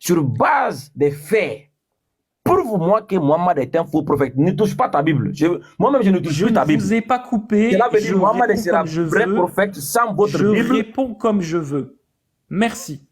sur base des faits, prouve-moi que Mohammed est un faux prophète. Ne touche pas ta Bible. Moi-même, je ne touche plus ta Bible. Je ne vous ai pas coupé. Cela veut dire que Mohammed sera vrai prophète sans votre Bible. Je réponds comme je veux. Merci.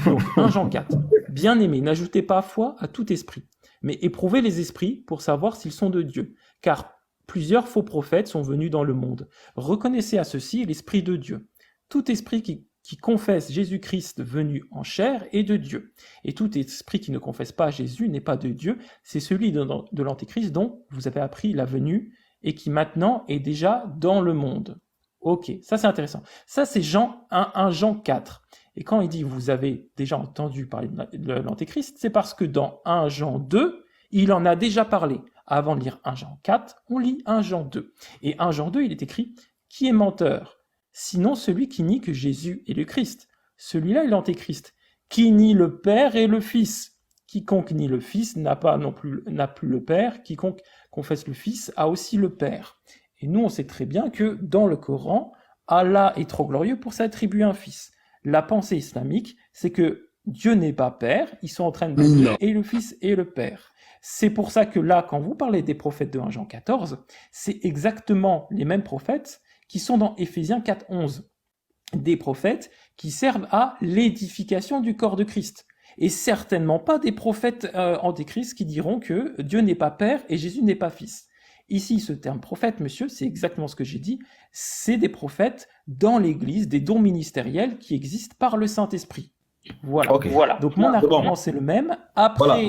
Donc, 1 Jean 4. Bien-aimés, n'ajoutez pas foi à tout esprit, mais éprouvez les esprits pour savoir s'ils sont de Dieu. Car plusieurs faux prophètes sont venus dans le monde. Reconnaissez à ceci l'esprit de Dieu. Tout esprit qui confesse Jésus-Christ venu en chair est de Dieu. Et tout esprit qui ne confesse pas Jésus n'est pas de Dieu. C'est celui de l'Antéchrist dont vous avez appris la venue et qui maintenant est déjà dans le monde. Ok, ça c'est intéressant. Ça c'est 1 Jean 4. Et quand il dit vous avez déjà entendu parler de l'Antéchrist, c'est parce que dans 1 Jean 2, il en a déjà parlé. Avant de lire 1 Jean 4, on lit 1 Jean 2. Et 1 Jean 2, il est écrit « Qui est menteur ? Sinon celui qui nie que Jésus est le Christ. Celui-là est l'Antéchrist, qui nie le Père et le Fils. Quiconque nie le Fils n'a plus le Père. Quiconque confesse le Fils a aussi le Père. » Et nous, on sait très bien que dans le Coran, Allah est trop glorieux pour s'attribuer un fils. La pensée islamique, c'est que Dieu n'est pas père, ils sont en train de dire et le fils et le père. C'est pour ça que là, quand vous parlez des prophètes de 1 Jean 14, c'est exactement les mêmes prophètes qui sont dans Éphésiens 4, 11. Des prophètes qui servent à l'édification du corps de Christ. Et certainement pas des prophètes antéchrist qui diront que Dieu n'est pas père et Jésus n'est pas fils. Ici, ce terme prophète, monsieur, c'est exactement ce que j'ai dit, c'est des prophètes dans l'Église, des dons ministériels qui existent par le Saint-Esprit. Voilà. Okay. Donc mon argument, c'est le même. Après,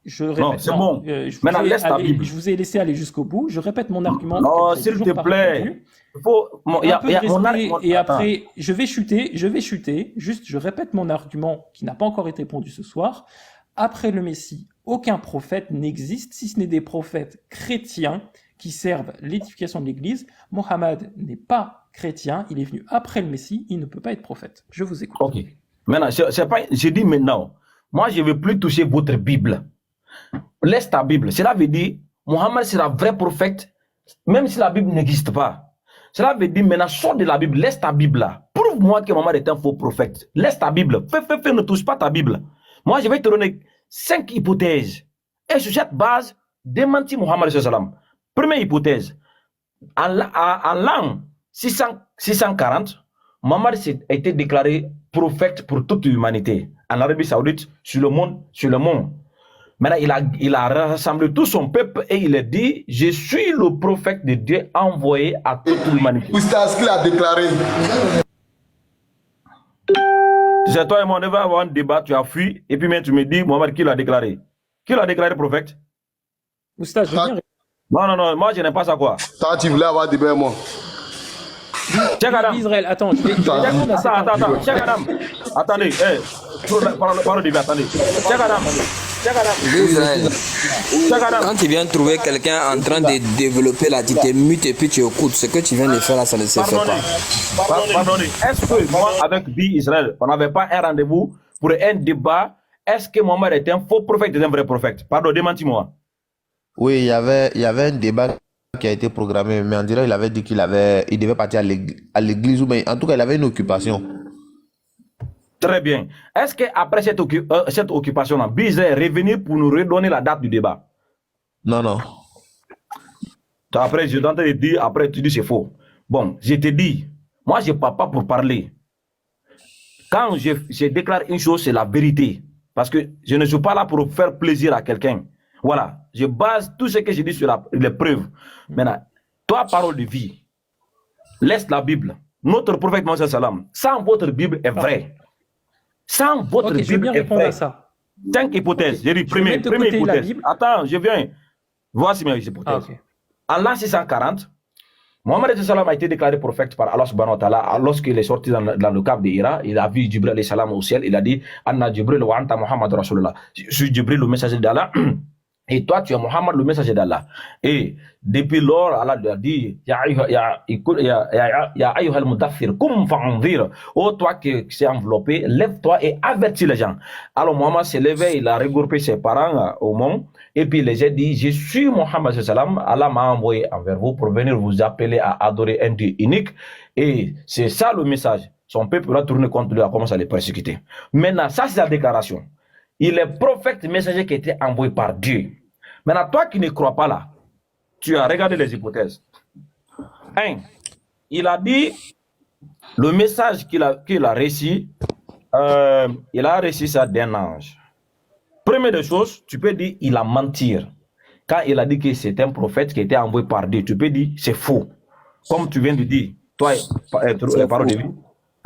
je répète, je vous ai laissé aller jusqu'au bout, je répète mon argument. Non, s'il te plaît. Et après, je vais chuter, juste je répète mon argument qui n'a pas encore été répondu ce soir. Après le Messie, aucun prophète n'existe, si ce n'est des prophètes chrétiens qui servent l'édification de l'Église. Mohammed n'est pas chrétien, il est venu après le Messie, il ne peut pas être prophète. Je vous écoute. Ok. Maintenant, je dis maintenant, moi je ne veux plus toucher votre Bible. Laisse ta Bible. Cela veut dire, Mohammed sera vrai prophète, même si la Bible n'existe pas. Cela veut dire, maintenant, sors de la Bible, laisse ta Bible là. Prouve-moi que Mohammed est un faux prophète. Laisse ta Bible. Fais, ne touche pas ta Bible. Moi, je vais te donner 5 hypothèses. Et sur cette base, démentir Mohammed sallam. Première hypothèse. En l'an 640, Mohammed a été déclaré prophète pour toute l'humanité. En Arabie Saoudite, sur le monde. Maintenant, il a rassemblé tout son peuple et il a dit, je suis le prophète de Dieu envoyé à toute l'humanité. Oustaz, qu'il a déclaré. C'est toi et moi, on devait avoir un débat, tu as fui, et puis maintenant tu me dis, Mohammed, qui l'a déclaré? Qui l'a déclaré prophète? Oustaz, je viens. Non, moi je n'aime pas ça quoi. Toi, tu voulais avoir débat, moi. Cheikh Adam. Israël, attends, je vais attends, Cheikh Adam. Attendez, parle de attendez. Cheikh Adam. Quand tu viens trouver quelqu'un en train de développer là, tu te mutes et puis tu écoutes. Ce que tu viens de faire là, ça ne se fait pas. Pardonnez. Est-ce que moi, avec Bi Israël, on n'avait pas un rendez-vous pour un débat? Est-ce que Mohammed est un faux prophète ou un vrai prophète? Pardon, démentis-moi. Oui, il y avait un débat qui a été programmé, mais on dirait qu'il avait dit qu'il devait partir à l'église, mais en tout cas, il avait une occupation. Très bien. Est-ce qu'après cette occupation-là, Bizet est revenu pour nous redonner la date du débat? Non. Après, je suis en train de dire, après tu dis c'est faux. Bon, je te dis, moi je ne parle pas pour parler. Quand je déclare une chose, c'est la vérité. Parce que je ne suis pas là pour faire plaisir à quelqu'un. Voilà, je base tout ce que je dis sur les preuves. Maintenant, toi, parole de vie, laisse la Bible. Notre prophète Mohammed sallam, sans votre Bible est vrai. Sans votre Bible est vrai. 5 hypothèses. J'ai dit première hypothèse. Attends, je viens. Voici mes hypothèses. En l'an 640, Mohammed sallam a été déclaré prophète par Allah subhanahu wa ta'ala. Lorsqu'il est sorti dans le cap d'Hira, il a vu Jibril alayhi salam au ciel. Il a dit, Anna Jibril wa anta Muhammad Rasulullah. Je suis Jibril, le messager d'Allah. Et toi, tu es Mohammed, le messager d'Allah. Et depuis lors, Allah lui a dit, Ya ayyuhal mudaththir, kum fa'anzir. Oh, toi qui s'est enveloppé, lève-toi et avertis les gens. Alors Mohammed s'est levé, il a regroupé ses parents au mont. Et puis il a dit, je suis Mohammed sallam, Allah m'a envoyé envers vous pour venir vous appeler à adorer un Dieu unique. Et c'est ça le message. Son peuple a tourné contre lui, a commencé à les persécuter. Maintenant, ça c'est la déclaration. il est prophète messager qui était envoyé par Dieu. Maintenant, toi qui ne crois pas là, tu as regardé les hypothèses. Un, il a dit le message qu'il a reçu, il a reçu ça d'un ange. Première des choses, tu peux dire il a menti. Quand il a dit que c'est un prophète qui était envoyé par Dieu, tu peux dire c'est faux. Comme tu viens de dire, toi, parole de vie.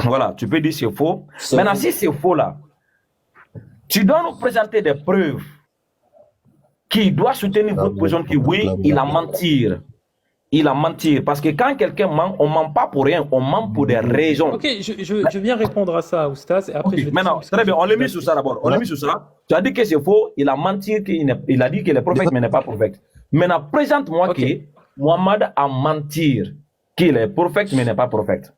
Voilà, tu peux dire c'est faux. Maintenant, si c'est faux là, tu dois nous présenter des preuves qui doivent soutenir votre position que oui, il a menti. Il a menti. Parce que quand quelqu'un ment, on ne ment pas pour rien, on ment pour des raisons. Ok, je viens répondre à ça, Oustaz, et après je vais maintenant, très bien, on l'a mis sur ça d'abord. On l'a mis sur ça. Tu as dit que c'est faux, il a menti, il a dit qu'il est prophète, mais n'est pas prophète. Maintenant, présente-moi que Mohamed a menti, qu'il est prophète, mais n'est pas prophète.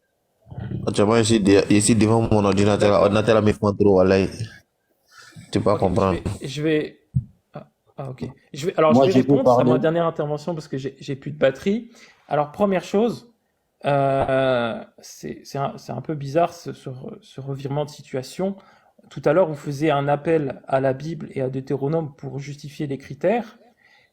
Actuellement, ici devant mon ordinateur, l'ordinateur me fait trop, tu peux pas comprendre. Je vais... ok. Je vais répondre à ma dernière intervention parce que j'ai plus de batterie. Alors, première chose, c'est un peu bizarre ce revirement de situation. Tout à l'heure, vous faisiez un appel à la Bible et à Deutéronome pour justifier les critères.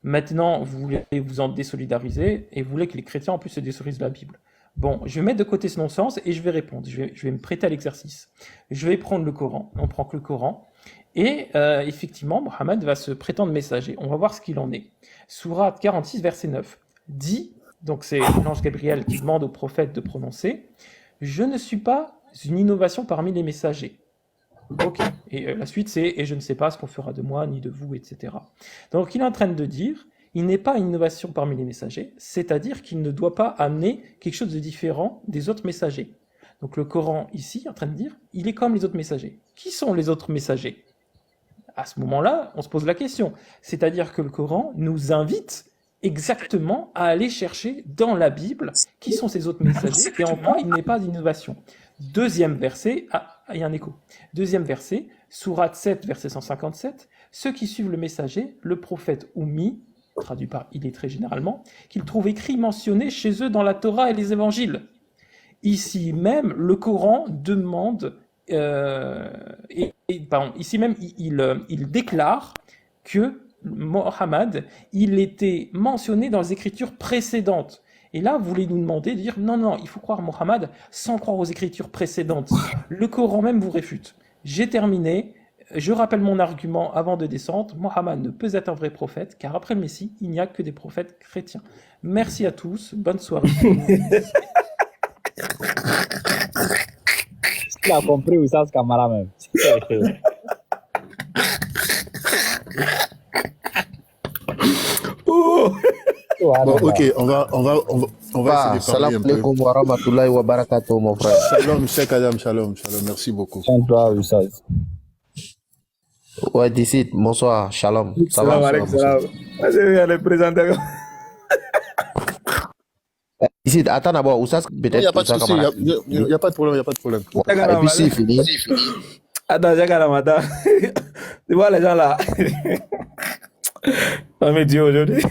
Maintenant, vous voulez vous en désolidariser et vous voulez que les chrétiens en plus se désolidarisent de la Bible. Bon, je vais mettre de côté ce non-sens et je vais répondre. Je vais me prêter à l'exercice. Je vais prendre le Coran. On prend que le Coran. Et effectivement, Mohammed va se prétendre messager. On va voir ce qu'il en est. Sourate 46, verset 9. Dit, donc c'est l'ange Gabriel qui demande au prophète de prononcer, « Je ne suis pas une innovation parmi les messagers. » Ok. Et la suite, c'est « Et je ne sais pas ce qu'on fera de moi, ni de vous, etc. » Donc il est en train de dire, il n'est pas une innovation parmi les messagers, c'est-à-dire qu'il ne doit pas amener quelque chose de différent des autres messagers. Donc le Coran, ici, est en train de dire, il est comme les autres messagers. Qui sont les autres messagers ? À ce moment-là, on se pose la question. C'est-à-dire que le Coran nous invite exactement à aller chercher dans la Bible qui sont ces autres messagers et en quoi il n'est pas d'innovation. Deuxième verset, il y a un écho. Deuxième verset, sourate 7, verset 157, ceux qui suivent le messager, le prophète Oummi, traduit par illettré généralement, qu'ils trouvent écrit mentionné chez eux dans la Torah et les évangiles. Ici même, le Coran demande... ici même, il déclare que Mohammed, il était mentionné dans les écritures précédentes. Et là, vous voulez nous demander de dire non, il faut croire Mohammed sans croire aux écritures précédentes. Le Coran même vous réfute. J'ai terminé. Je rappelle mon argument avant de descendre. Mohammed ne peut être un vrai prophète, car après le Messie, il n'y a que des prophètes chrétiens. Merci à tous. Bonne soirée. Il a compris où ça, ce camarade même. Bon, ok, on va essayer de parler un peu. Salam alaikum wa rahmatullahi wa barakatuh, mon frère. Shalom, Cheikh Adam, shalom, merci beaucoup. Tiens-toi, Oustaz. Ouais, d'ici, bonsoir, shalom. Ça va, Salam. Ici, attends d'abord, Oustaz, Il peut-être. n'y a pas de souci, il n'y a pas de problème, il n'y a pas de problème. Et puis c'est fini. Attends, j'ai Ramadan. Tu vois les gens là. On me dit aujourd'hui.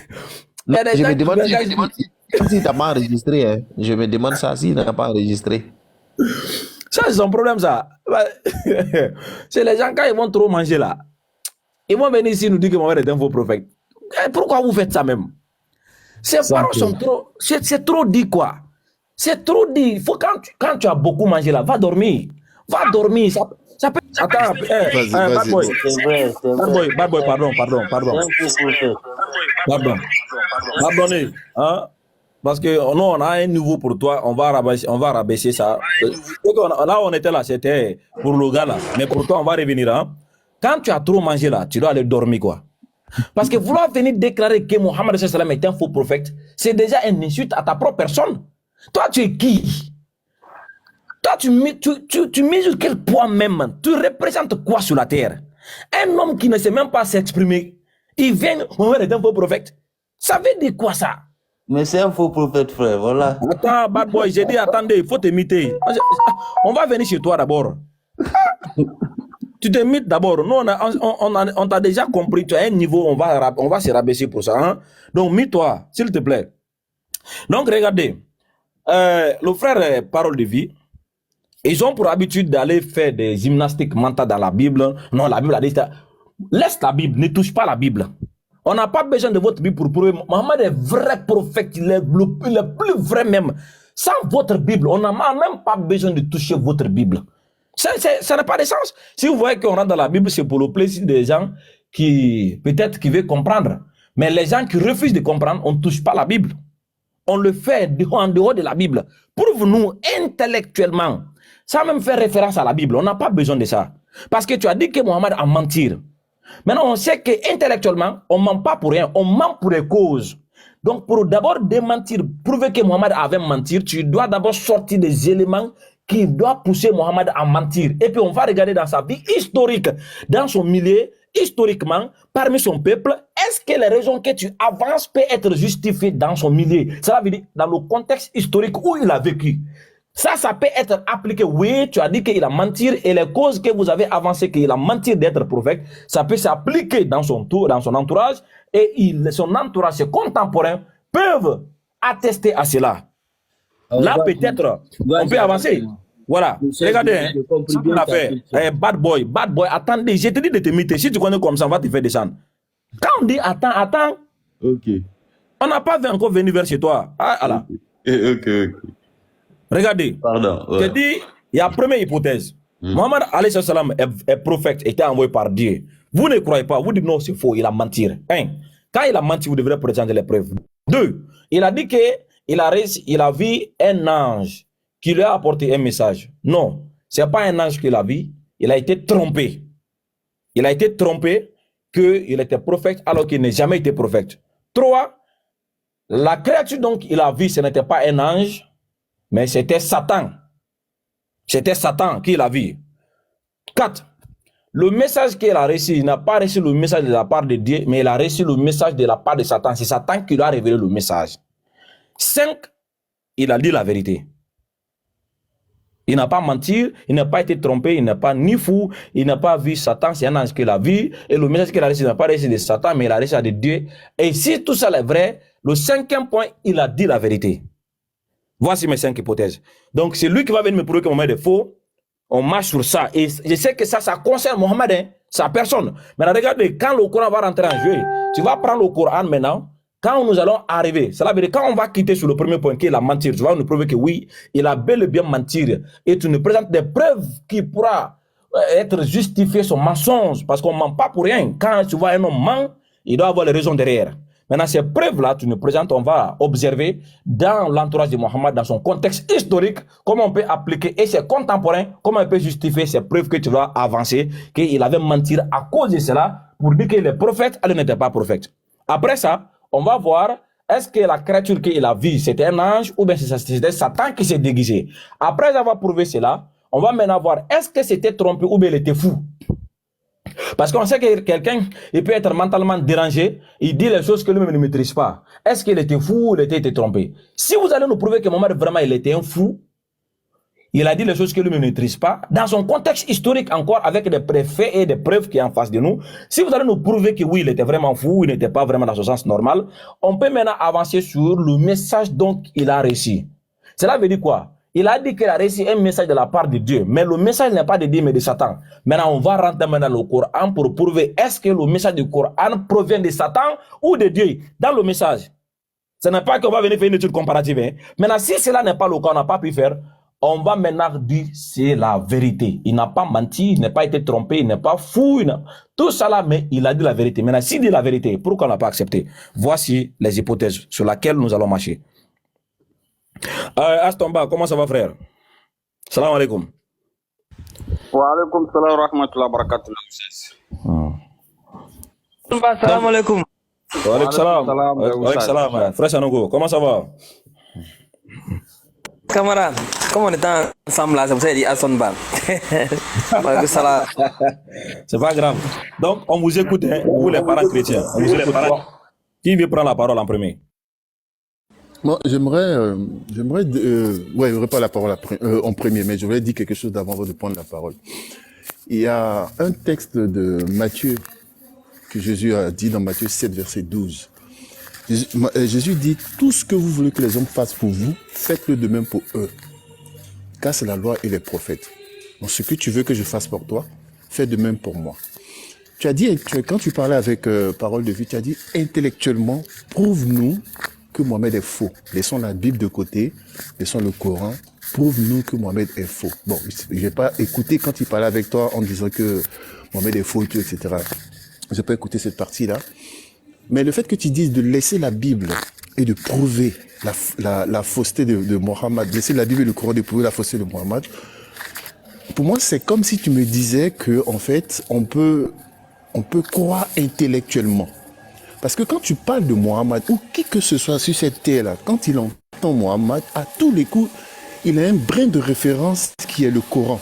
Non, je me demande si tu n'as pas enregistré. Hein. Je me demande ça s'il n'a pas enregistré. Ça, c'est son problème, ça. C'est les gens, quand ils vont trop manger là, ils vont venir ici nous dire que Mohamed est un faux prophète. Pourquoi vous faites ça même? Ces paroles sont trop. C'est trop dit, quoi. C'est trop dit. Il faut, quand tu as beaucoup mangé là, va dormir. Va dormir. Ça peut. Attends, bad boy. Bad boy, pardon. Pardonnez. Hein? Parce que nous, on a un nouveau pour toi. On va rabaisser ça. Là, on était là, c'était pour le gars là. Mais pour toi, on va revenir. Hein? Quand tu as trop mangé là, tu dois aller dormir, quoi. Parce que vouloir venir déclarer que Mohammed est un faux prophète, c'est déjà une insulte à ta propre personne. Toi, tu es qui? Toi, tu mesures quel poids même? Tu représentes quoi sur la terre? Un homme qui ne sait même pas s'exprimer, il vient, Mohammed est un faux prophète. Ça veut dire quoi ça? Mais c'est un faux prophète, frère, voilà. Attends, bad boy, j'ai dit, attendez, il faut t'imiter. On va venir chez toi d'abord. Tu t'imites d'abord. Nous, on t'a déjà compris. Tu as un niveau, on va se rabaisser pour ça. Hein? Donc, mets-toi, s'il te plaît. Donc, regardez. Le frère Parole de Vie, ils ont pour habitude d'aller faire des gymnastiques mentales dans la Bible. Non, la Bible a dit ça. Laisse la Bible, ne touche pas la Bible. On n'a pas besoin de votre Bible pour prouver. Mohammed est vrai prophète, il est le plus vrai même. Sans votre Bible, on n'a même pas besoin de toucher votre Bible. Ça n'a pas de sens. Si vous voyez qu'on rentre dans la Bible, c'est pour le plaisir des gens qui, peut-être, qui veulent comprendre. Mais les gens qui refusent de comprendre, on ne touche pas la Bible. On le fait en dehors de la Bible. Prouve-nous intellectuellement, sans même faire référence à la Bible. On n'a pas besoin de ça. Parce que tu as dit que Mohammed a menti. Maintenant, on sait qu'intellectuellement, on ne ment pas pour rien. On ment pour des causes. Donc, pour d'abord démentir, prouver que Mohammed avait menti, tu dois d'abord sortir des éléments qui doivent pousser Mohammed à mentir. Et puis, on va regarder dans sa vie historique, dans son milieu, historiquement, parmi son peuple, est-ce que les raisons que tu avances peuvent être justifiées dans son milieu? Cela veut dire dans le contexte historique où il a vécu. Ça peut être appliqué. Oui, tu as dit qu'il a menti et les causes que vous avez avancées qu'il a menti d'être prophète, ça peut s'appliquer dans son tour, dans son entourage et son entourage, ses contemporains peuvent attester à cela. Là, peut-être, on peut avancer. Voilà. Regardez, ça qu'on a fait. Bad boy, attendez, je te dis de te imiter. Si tu connais comme ça, on va te faire descendre. Quand on dit attends. Ok. On n'a pas encore venu vers chez toi. Ah là. Ok. Regardez. Pardon. Je dis, il y a première hypothèse. Mohammed alayhi salam est prophète, était envoyé par Dieu. Vous ne croyez pas, vous dites non, c'est faux, il a menti. Quand il a menti, vous devrez présenter les preuves. 2, il a dit qu'il a vu un ange qui lui a apporté un message. Non, ce n'est pas un ange qu'il a vu, il a été trompé. Il a été trompé qu'il était prophète alors qu'il n'a jamais été prophète. 3, la créature donc il a vue, ce n'était pas un ange, mais c'était Satan. C'était Satan qui l'a vu. 4, le message qu'il a reçu, il n'a pas reçu le message de la part de Dieu, mais il a reçu le message de la part de Satan. C'est Satan qui lui a révélé le message. 5, il a dit la vérité. Il n'a pas menti, il n'a pas été trompé, il n'a pas ni fou, il n'a pas vu Satan, c'est un ange qu'il a vu, et le message qu'il a reçu, il n'a pas reçu de Satan, mais il a reçu de Dieu. Et si tout ça est vrai, le 5e point, il a dit la vérité. Voici mes 5 hypothèses. Donc, c'est lui qui va venir me prouver que Mohammed est faux. On marche sur ça. Et je sais que ça concerne Mohammed, hein, sa personne. Maintenant, regardez, quand le Coran va rentrer en jeu, tu vas prendre le Coran maintenant. Quand nous allons arriver, cela veut dire quand on va quitter sur le premier point qu'il a menti, tu vas nous prouver que oui, il a bel et bien menti. Et tu nous présentes des preuves qui pourra être justifiées son mensonge. Parce qu'on ne ment pas pour rien. Quand tu vois un homme ment, il doit avoir les raisons derrière. Maintenant, ces preuves-là, tu nous présentes, on va observer dans l'entourage de Mohammed, dans son contexte historique, comment on peut appliquer, et ses contemporains, comment on peut justifier ces preuves que tu vas avancer, qu'il avait menti à cause de cela, pour dire que les prophètes, elle n'était pas prophète. Après ça, on va voir, est-ce que la créature qu'il a vue, c'était un ange, ou bien c'était Satan qui s'est déguisé. Après avoir prouvé cela, on va maintenant voir, est-ce que c'était trompé, ou bien il était fou. Parce qu'on sait que quelqu'un, il peut être mentalement dérangé, il dit les choses que lui-même ne maîtrise pas. Est-ce qu'il était fou ou il était trompé? Si vous allez nous prouver que Mohammed vraiment il était un fou, il a dit les choses que lui-même ne maîtrise pas, dans son contexte historique encore, avec des préfaits et des preuves qui sont en face de nous, si vous allez nous prouver que oui, il était vraiment fou, il n'était pas vraiment dans son sens normal, on peut maintenant avancer sur le message donc il a reçu. Cela veut dire quoi? Il a dit qu'il a reçu un message de la part de Dieu, mais le message n'est pas de Dieu, mais de Satan. Maintenant, on va rentrer maintenant dans le Coran pour prouver est-ce que le message du Coran provient de Satan ou de Dieu dans le message. Ce n'est pas qu'on va venir faire une étude comparative. Hein. Maintenant, si cela n'est pas le cas, on n'a pas pu faire, on va maintenant dire c'est la vérité. Il n'a pas menti, il n'a pas été trompé, il n'est pas fou. Tout ça là, mais il a dit la vérité. Maintenant, s'il dit la vérité, pourquoi on n'a pas accepté? Voici les hypothèses sur lesquelles nous allons marcher. Astomba, comment ça va, frère? Salam alaikum. Wa alaikum salam wa rahmatullahi wa barakatuh. Salam alaikum. Wa alaikum salam. Wa alaikum salam. Frère Sanogo, comment ça va? Camarade, comme on est ensemble là, c'est pour ça qu'il dit Astomba. C'est pas grave. Donc, on vous écoute, hein, vous les parents chrétiens. On vous écoute. Qui veut prendre la parole en premier? Moi, j'aimerais pas la parole en premier, mais je voulais dire quelque chose d'avant de prendre la parole. Il y a un texte de Matthieu que Jésus a dit dans Matthieu 7, verset 12. Jésus dit, tout ce que vous voulez que les hommes fassent pour vous, faites-le de même pour eux. Car c'est la loi et les prophètes. Donc, ce que tu veux que je fasse pour toi, fais de même pour moi. Tu as dit, quand tu parlais avec Parole de Vie, tu as dit intellectuellement, prouve-nous que Mohamed est faux. Laissons la Bible de côté, laissons le Coran, prouve-nous que Mohamed est faux. Bon, je n'ai pas écouté quand il parlait avec toi en disant que Mohamed est faux, etc. Je n'ai pas écouté cette partie-là. Mais le fait que tu dises de laisser la Bible et de prouver la fausseté de Mohammed, laisser la Bible et le Coran de prouver la fausseté de Mohammed, pour moi, c'est comme si tu me disais que, en fait, on peut croire intellectuellement. Parce que quand tu parles de Mohammed, ou qui que ce soit sur cette terre-là, quand il entend Mohammed, à tous les coups, il a un brin de référence qui est le Coran.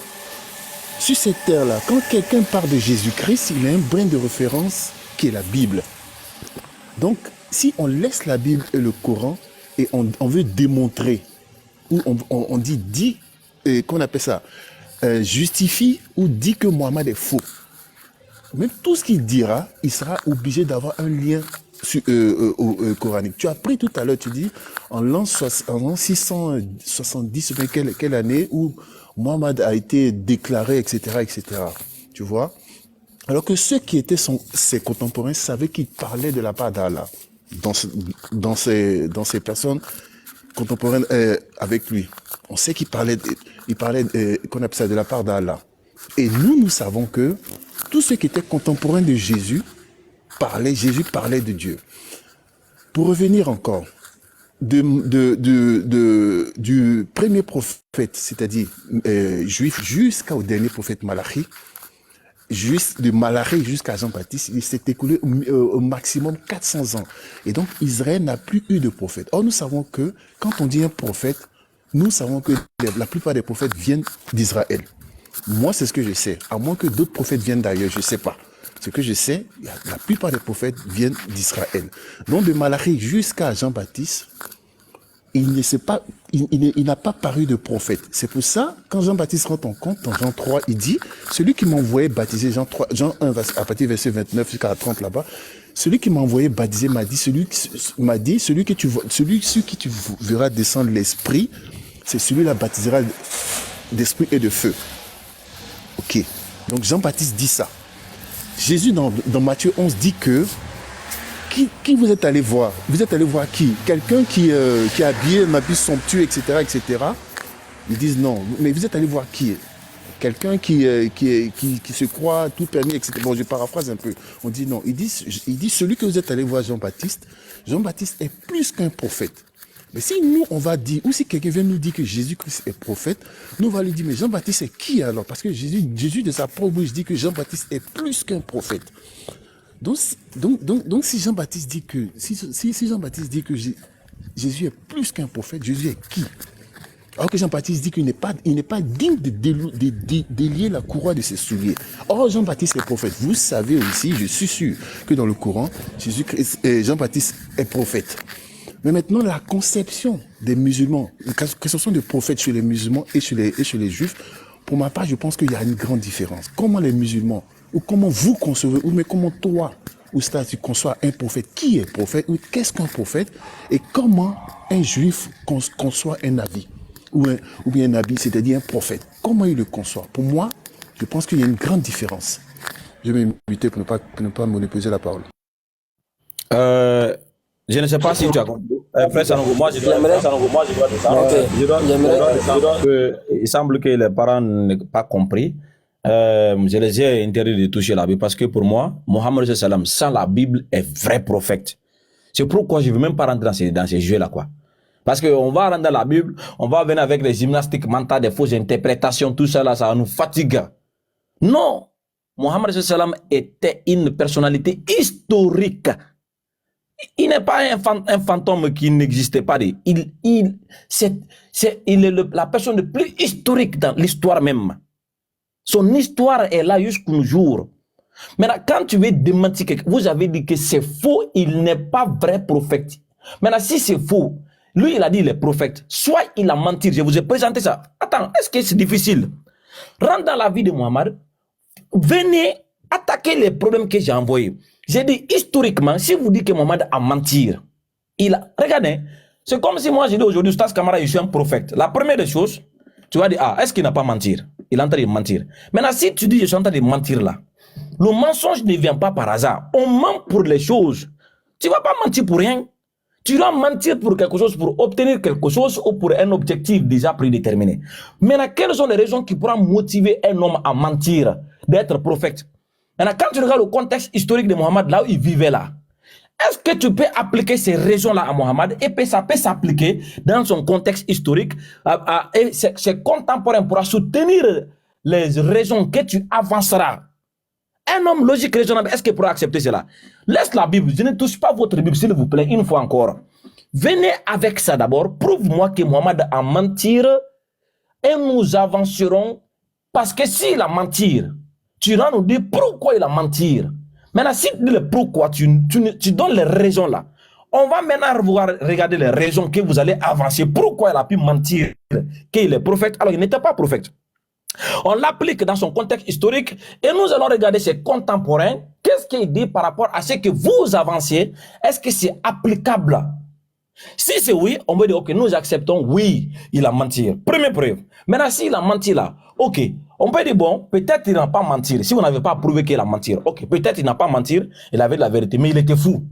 Sur cette terre-là, quand quelqu'un parle de Jésus-Christ, il a un brin de référence qui est la Bible. Donc, si on laisse la Bible et le Coran, et on veut démontrer, ou on dit, qu'on appelle ça, justifie ou dit que Mohammed est faux. Même tout ce qu'il dira, il sera obligé d'avoir un lien coranique. Tu as pris tout à l'heure, tu dis, en l'an 670, quelle année où Mohammed a été déclaré, etc., etc. Tu vois? Alors que ceux qui étaient ses contemporains savaient qu'il parlait de la part d'Allah dans ces personnes contemporaines avec lui. On sait qu'il parlait, qu'on appelle ça de la part d'Allah. Et nous savons que tous ceux qui étaient contemporains de Jésus parlait de Dieu. Pour revenir encore, du premier prophète, c'est-à-dire juif, jusqu'au dernier prophète Malachi, de Malachi jusqu'à Jean-Baptiste, il s'est écoulé au maximum 400 ans. Et donc, Israël n'a plus eu de prophète. Or, nous savons que, quand on dit un prophète, nous savons que la plupart des prophètes viennent d'Israël. Moi, c'est ce que je sais. À moins que d'autres prophètes viennent d'ailleurs, je ne sais pas. Ce que je sais, la plupart des prophètes viennent d'Israël. Donc, de Malachi jusqu'à Jean-Baptiste, il n'a pas paru de prophète. C'est pour ça, quand Jean-Baptiste rentre en compte, dans Jean 3, il dit, celui qui m'a envoyé baptiser, Jean 1, à partir du verset 29 jusqu'à 30 là-bas, celui qui m'a envoyé baptiser m'a dit, celui qui tu verras descendre l'esprit, c'est celui-là baptisera d'esprit et de feu. Ok. Donc Jean-Baptiste dit ça. Jésus, dans Matthieu 11, dit que qui vous êtes allé voir? Vous êtes allé voir qui? Quelqu'un qui est habillé, un habit somptueux, etc., etc. Ils disent non. Mais vous êtes allé voir qui? Quelqu'un qui se croit tout permis, etc. Bon, je paraphrase un peu. On dit non. Il dit celui que vous êtes allé voir, Jean-Baptiste est plus qu'un prophète. Mais si nous, on va dire, ou si quelqu'un vient nous dire que Jésus-Christ est prophète, nous, on va lui dire, mais Jean-Baptiste est qui alors? Parce que Jésus de sa propre bouche dit que Jean-Baptiste est plus qu'un prophète. Donc si Jean-Baptiste dit que, si Jean-Baptiste dit que Jésus est plus qu'un prophète, Jésus est qui? Alors que Jean-Baptiste dit qu'il n'est pas digne de délier la courroie de ses souliers. Or, Jean-Baptiste est prophète. Vous savez aussi, je suis sûr, que dans le Coran, Jean-Baptiste est prophète. Mais maintenant, la conception des musulmans, que ce soit des prophètes chez les musulmans et chez les juifs, pour ma part, je pense qu'il y a une grande différence. Comment les musulmans, ou comment vous concevez, ou mais comment toi, Oustaz, tu conçois un prophète? Qui est prophète? Ou qu'est-ce qu'un prophète? Et comment un juif conçoit un nabi? Ou bien un nabi, c'est-à-dire un prophète? Comment il le conçoit? Pour moi, je pense qu'il y a une grande différence. Je vais m'inviter pour ne pas monopoliser la parole. Je ne sais pas si tu as compris. Frère Sanogo, moi je dois il semble que les parents n'aient pas compris. Je les ai interdits de toucher la Bible parce que pour moi, Mohammed sallam sans la Bible est vrai prophète. C'est pourquoi je ne veux même pas rentrer dans ces jeux-là, quoi. Parce qu'on va rentrer dans la Bible, on va venir avec les gymnastiques mentales, des fausses interprétations, tout ça là, ça nous fatigue. Non! Mohammed sallam était une personnalité historique. Il n'est pas un fantôme qui n'existait pas. Il est la personne la plus historique dans l'histoire même. Son histoire est là jusqu'au jour. Maintenant, quand tu veux démentir quelqu'un, vous avez dit que c'est faux, il n'est pas vrai prophète. Maintenant, si c'est faux, lui, il a dit il est prophète. Soit il a menti, je vous ai présenté ça. Attends, est-ce que c'est difficile? Rentre dans la vie de Mohammed, venez attaquer les problèmes que j'ai envoyés. J'ai dit historiquement, si vous dites que Mohammed a menti, regardez, c'est comme si moi j'ai dit aujourd'hui, Stas Kamara, je suis un prophète. La première des choses, tu vas dire, est-ce qu'il n'a pas menti? Il est en train de mentir. Maintenant, si tu dis, je suis en train de mentir là, Le mensonge ne vient pas par hasard. On ment pour les choses. Tu ne vas pas mentir pour rien. Tu dois mentir pour quelque chose, pour obtenir quelque chose ou pour un objectif déjà prédéterminé. Maintenant, quelles sont les raisons qui pourront motiver un homme à mentir, d'être prophète? Maintenant, quand tu regardes le contexte historique de Mohammed, là où il vivait là, est-ce que tu peux appliquer ces raisons-là à Mohammed et puis ça peut s'appliquer dans son contexte historique et ses contemporains pourra soutenir les raisons que tu avanceras? Un homme logique, raisonnable, est-ce qu'il pourra accepter cela? Laisse la Bible, je ne touche pas votre Bible, s'il vous plaît, une fois encore. Venez avec ça d'abord, prouve-moi que Mohammed a menti et nous avancerons. Parce que s'il a menti, tu vas nous dire pourquoi il a menti. Maintenant, si tu dis le pourquoi, tu donnes les raisons là. On va maintenant regarder les raisons que vous allez avancer. Pourquoi il a pu mentir qu'il est prophète alors il n'était pas prophète? On l'applique dans son contexte historique et nous allons regarder ses contemporains. Qu'est-ce qu'il dit par rapport à ce que vous avancez? Est-ce que c'est applicable? Si c'est oui, on va dire, ok, nous acceptons, oui, il a menti. Première preuve. Maintenant, s'il a menti là, ok, on peut dire, bon, peut-être il n'a pas menti. Si vous n'avez pas prouvé qu'il a menti, ok, peut-être il n'a pas menti, il avait de la vérité, mais il était fou.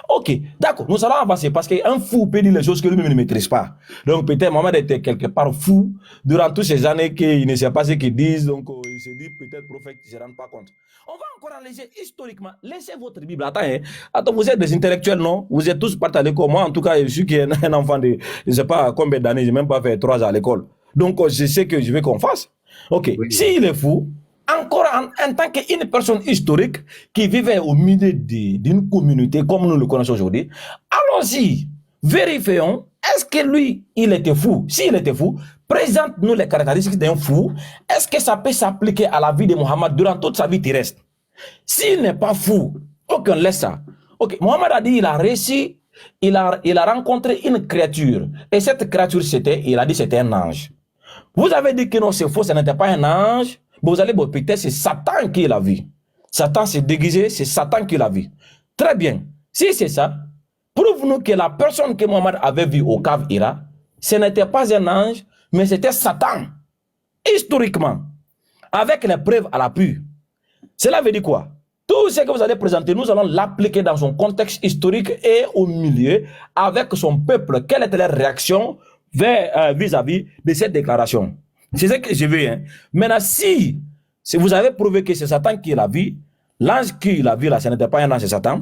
Ok, d'accord, nous allons avancer parce qu'un fou peut dire les choses que lui-même ne maîtrise pas. Donc peut-être Mohamed était quelque part fou durant toutes ces années qu'il ne sait pas ce qu'il dit, donc il se dit peut-être prophète qui ne se rend pas compte. On va encore analyser historiquement. Laissez votre Bible. Attends, vous êtes des intellectuels, non? Vous êtes tous partis à l'école. Moi, en tout cas, je suis un enfant de, je ne sais pas combien d'années, je n'ai même pas fait 3 ans à l'école. Donc je sais que je veux qu'on fasse. Ok, oui. S'il est fou, encore en tant qu'une personne historique qui vivait au milieu d'une communauté comme nous le connaissons aujourd'hui, allons-y, vérifions, est-ce que lui, il était fou? S'il était fou, présente-nous les caractéristiques d'un fou. Est-ce que ça peut s'appliquer à la vie de Mohammed durant toute sa vie terrestre? S'il n'est pas fou, ok, on laisse ça. Ok, Mohammed a dit, il a réussi, il a rencontré une créature. Et cette créature, il a dit c'était un ange. Vous avez dit que non, c'est faux, ce n'était pas un ange. Vous allez bon, peut-être c'est Satan qui l'a vu. Satan s'est déguisé, c'est Satan qui l'a vu. Très bien. Si c'est ça, prouve-nous que la personne que Mohammed avait vue au cave Hira, ce n'était pas un ange, mais c'était Satan. Historiquement, avec les preuves à l'appui. Cela veut dire quoi? Tout ce que vous allez présenter, nous allons l'appliquer dans son contexte historique et au milieu, avec son peuple. Quelle était leur réaction vis-à-vis de cette déclaration? C'est ce que je veux. Hein. Maintenant, si vous avez prouvé que c'est Satan qui l'a vu, l'ange qui l'a vu là, ce n'était pas un ange, c'est Satan,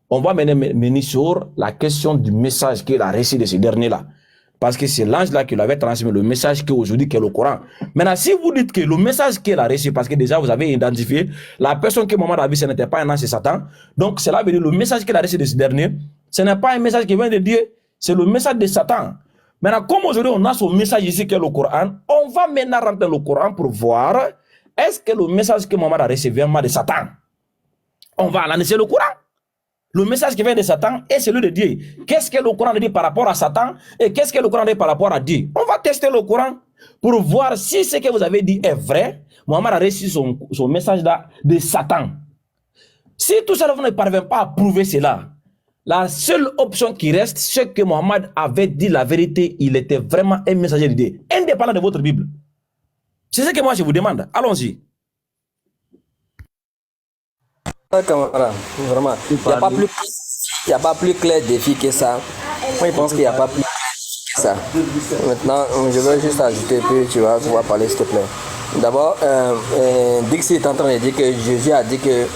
on va mener sur la question du message qu'il a reçu de ce dernier-là. Parce que c'est l'ange là qui lui avait transmis le message qu'aujourd'hui qui est le Coran. Maintenant, si vous dites que le message qu'il a reçu, parce que déjà vous avez identifié la personne que Mohammed a vu, ce n'était pas un ange, c'est Satan. Donc cela veut dire le message qu'il a reçu de ce dernier, ce n'est pas un message qui vient de Dieu, c'est le message de Satan. Maintenant, comme aujourd'hui on a ce message ici qui est le Coran, on va maintenant rentrer le Coran pour voir est-ce que le message que Mohammed a reçu vient de Satan. On va analyser le Coran. Le message qui vient de Satan est celui de Dieu. Qu'est-ce que le Coran dit par rapport à Satan et qu'est-ce que le Coran dit par rapport à Dieu? On va tester le Coran pour voir si ce que vous avez dit est vrai. Mohammed a reçu son message là de Satan. Si tout ça ne parvient pas à prouver cela, la seule option qui reste, c'est que Mohammed avait dit la vérité, il était vraiment un messager de Dieu, indépendant de votre Bible. C'est ce que moi je vous demande. Allons-y. Camarade, vraiment, il n'y a pas plus clair défi que ça. Moi, je pense qu'il n'y a pas plus clair que ça. Maintenant, je vais juste ajouter, puis tu vas pouvoir parler, s'il te plaît. D'abord, Dixie est en train de dire que Jésus a dit que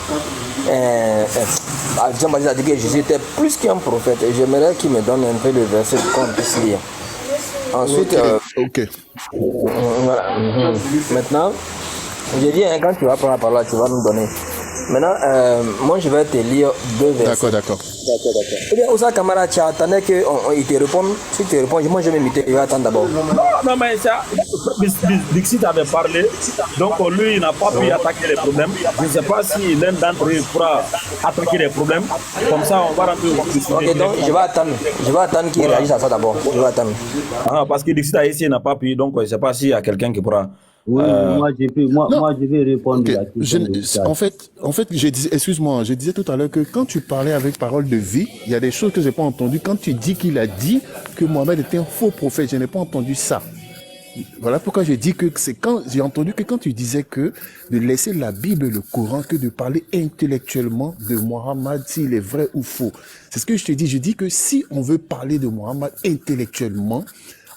Jean-Baptiste a dit que Jésus était plus qu'un prophète. Et j'aimerais qu'il me donne un peu le verset qu'on puisse lire. Ensuite, voilà. Maintenant, j'ai dit, quand tu vas prendre la parole, tu vas nous donner. Maintenant, moi je vais te lire 2 versets. D'accord. Eh bien, Ousa Kamara, tu attendais qu'il te réponde. Si tu réponds, moi je vais m'imiter, je vais attendre d'abord. Non, mais ça, Dixit avait parlé, donc lui il n'a pas pu attaquer les problèmes. Je ne sais pas si l'un d'entre eux pourra attaquer les problèmes. Comme ça, on va rentrer au sujet. Ok, donc je vais attendre qu'il réagisse à ça d'abord. Je vais attendre. Ah, parce que Dixit a essayé, n'a pas pu, donc je ne sais pas s'il y a quelqu'un qui pourra. Oui, moi je vais répondre à la question. En fait, je disais, excuse-moi, je disais tout à l'heure que quand tu parlais avec parole de vie, il y a des choses que je n'ai pas entendues. Quand tu dis qu'il a dit que Mohammed était un faux prophète, je n'ai pas entendu ça. Voilà pourquoi je dis que c'est quand j'ai entendu que quand tu disais que de laisser la Bible et le Coran que de parler intellectuellement de Mohammed, s'il est vrai ou faux. C'est ce que je te dis. Je dis que si on veut parler de Mohammed intellectuellement,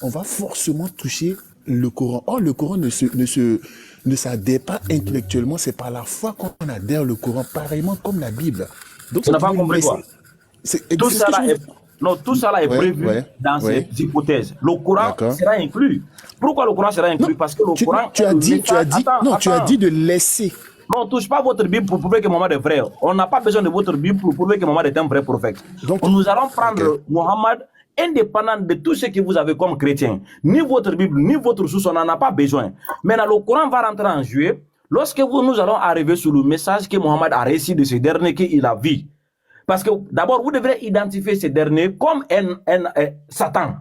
on va forcément toucher le Coran. Or, le Coran ne s'adhère pas intellectuellement. C'est par la foi qu'on adhère le Coran, pareillement comme la Bible. Donc, Tu n'as pas compris quoi? Tout ça là est... Non, tout ça là est prévu dans ces hypothèses. Le Coran sera inclus. Pourquoi le Coran sera inclus? Parce que le Coran... Tu as dit de laisser. Non, on ne touche pas votre Bible pour prouver que Mohammed est vrai. On n'a pas besoin de votre Bible pour prouver que Mohammed est un vrai prophète. Donc, nous allons prendre Mohammed indépendant de tout ce que vous avez comme chrétien. Ni votre Bible, ni votre source, on n'en a pas besoin. Maintenant, le Coran va rentrer en jeu lorsque nous allons arriver sur le message que Mohammed a reçu de ce dernier qu'il a vu. Parce que d'abord, vous devrez identifier ces derniers comme Satan.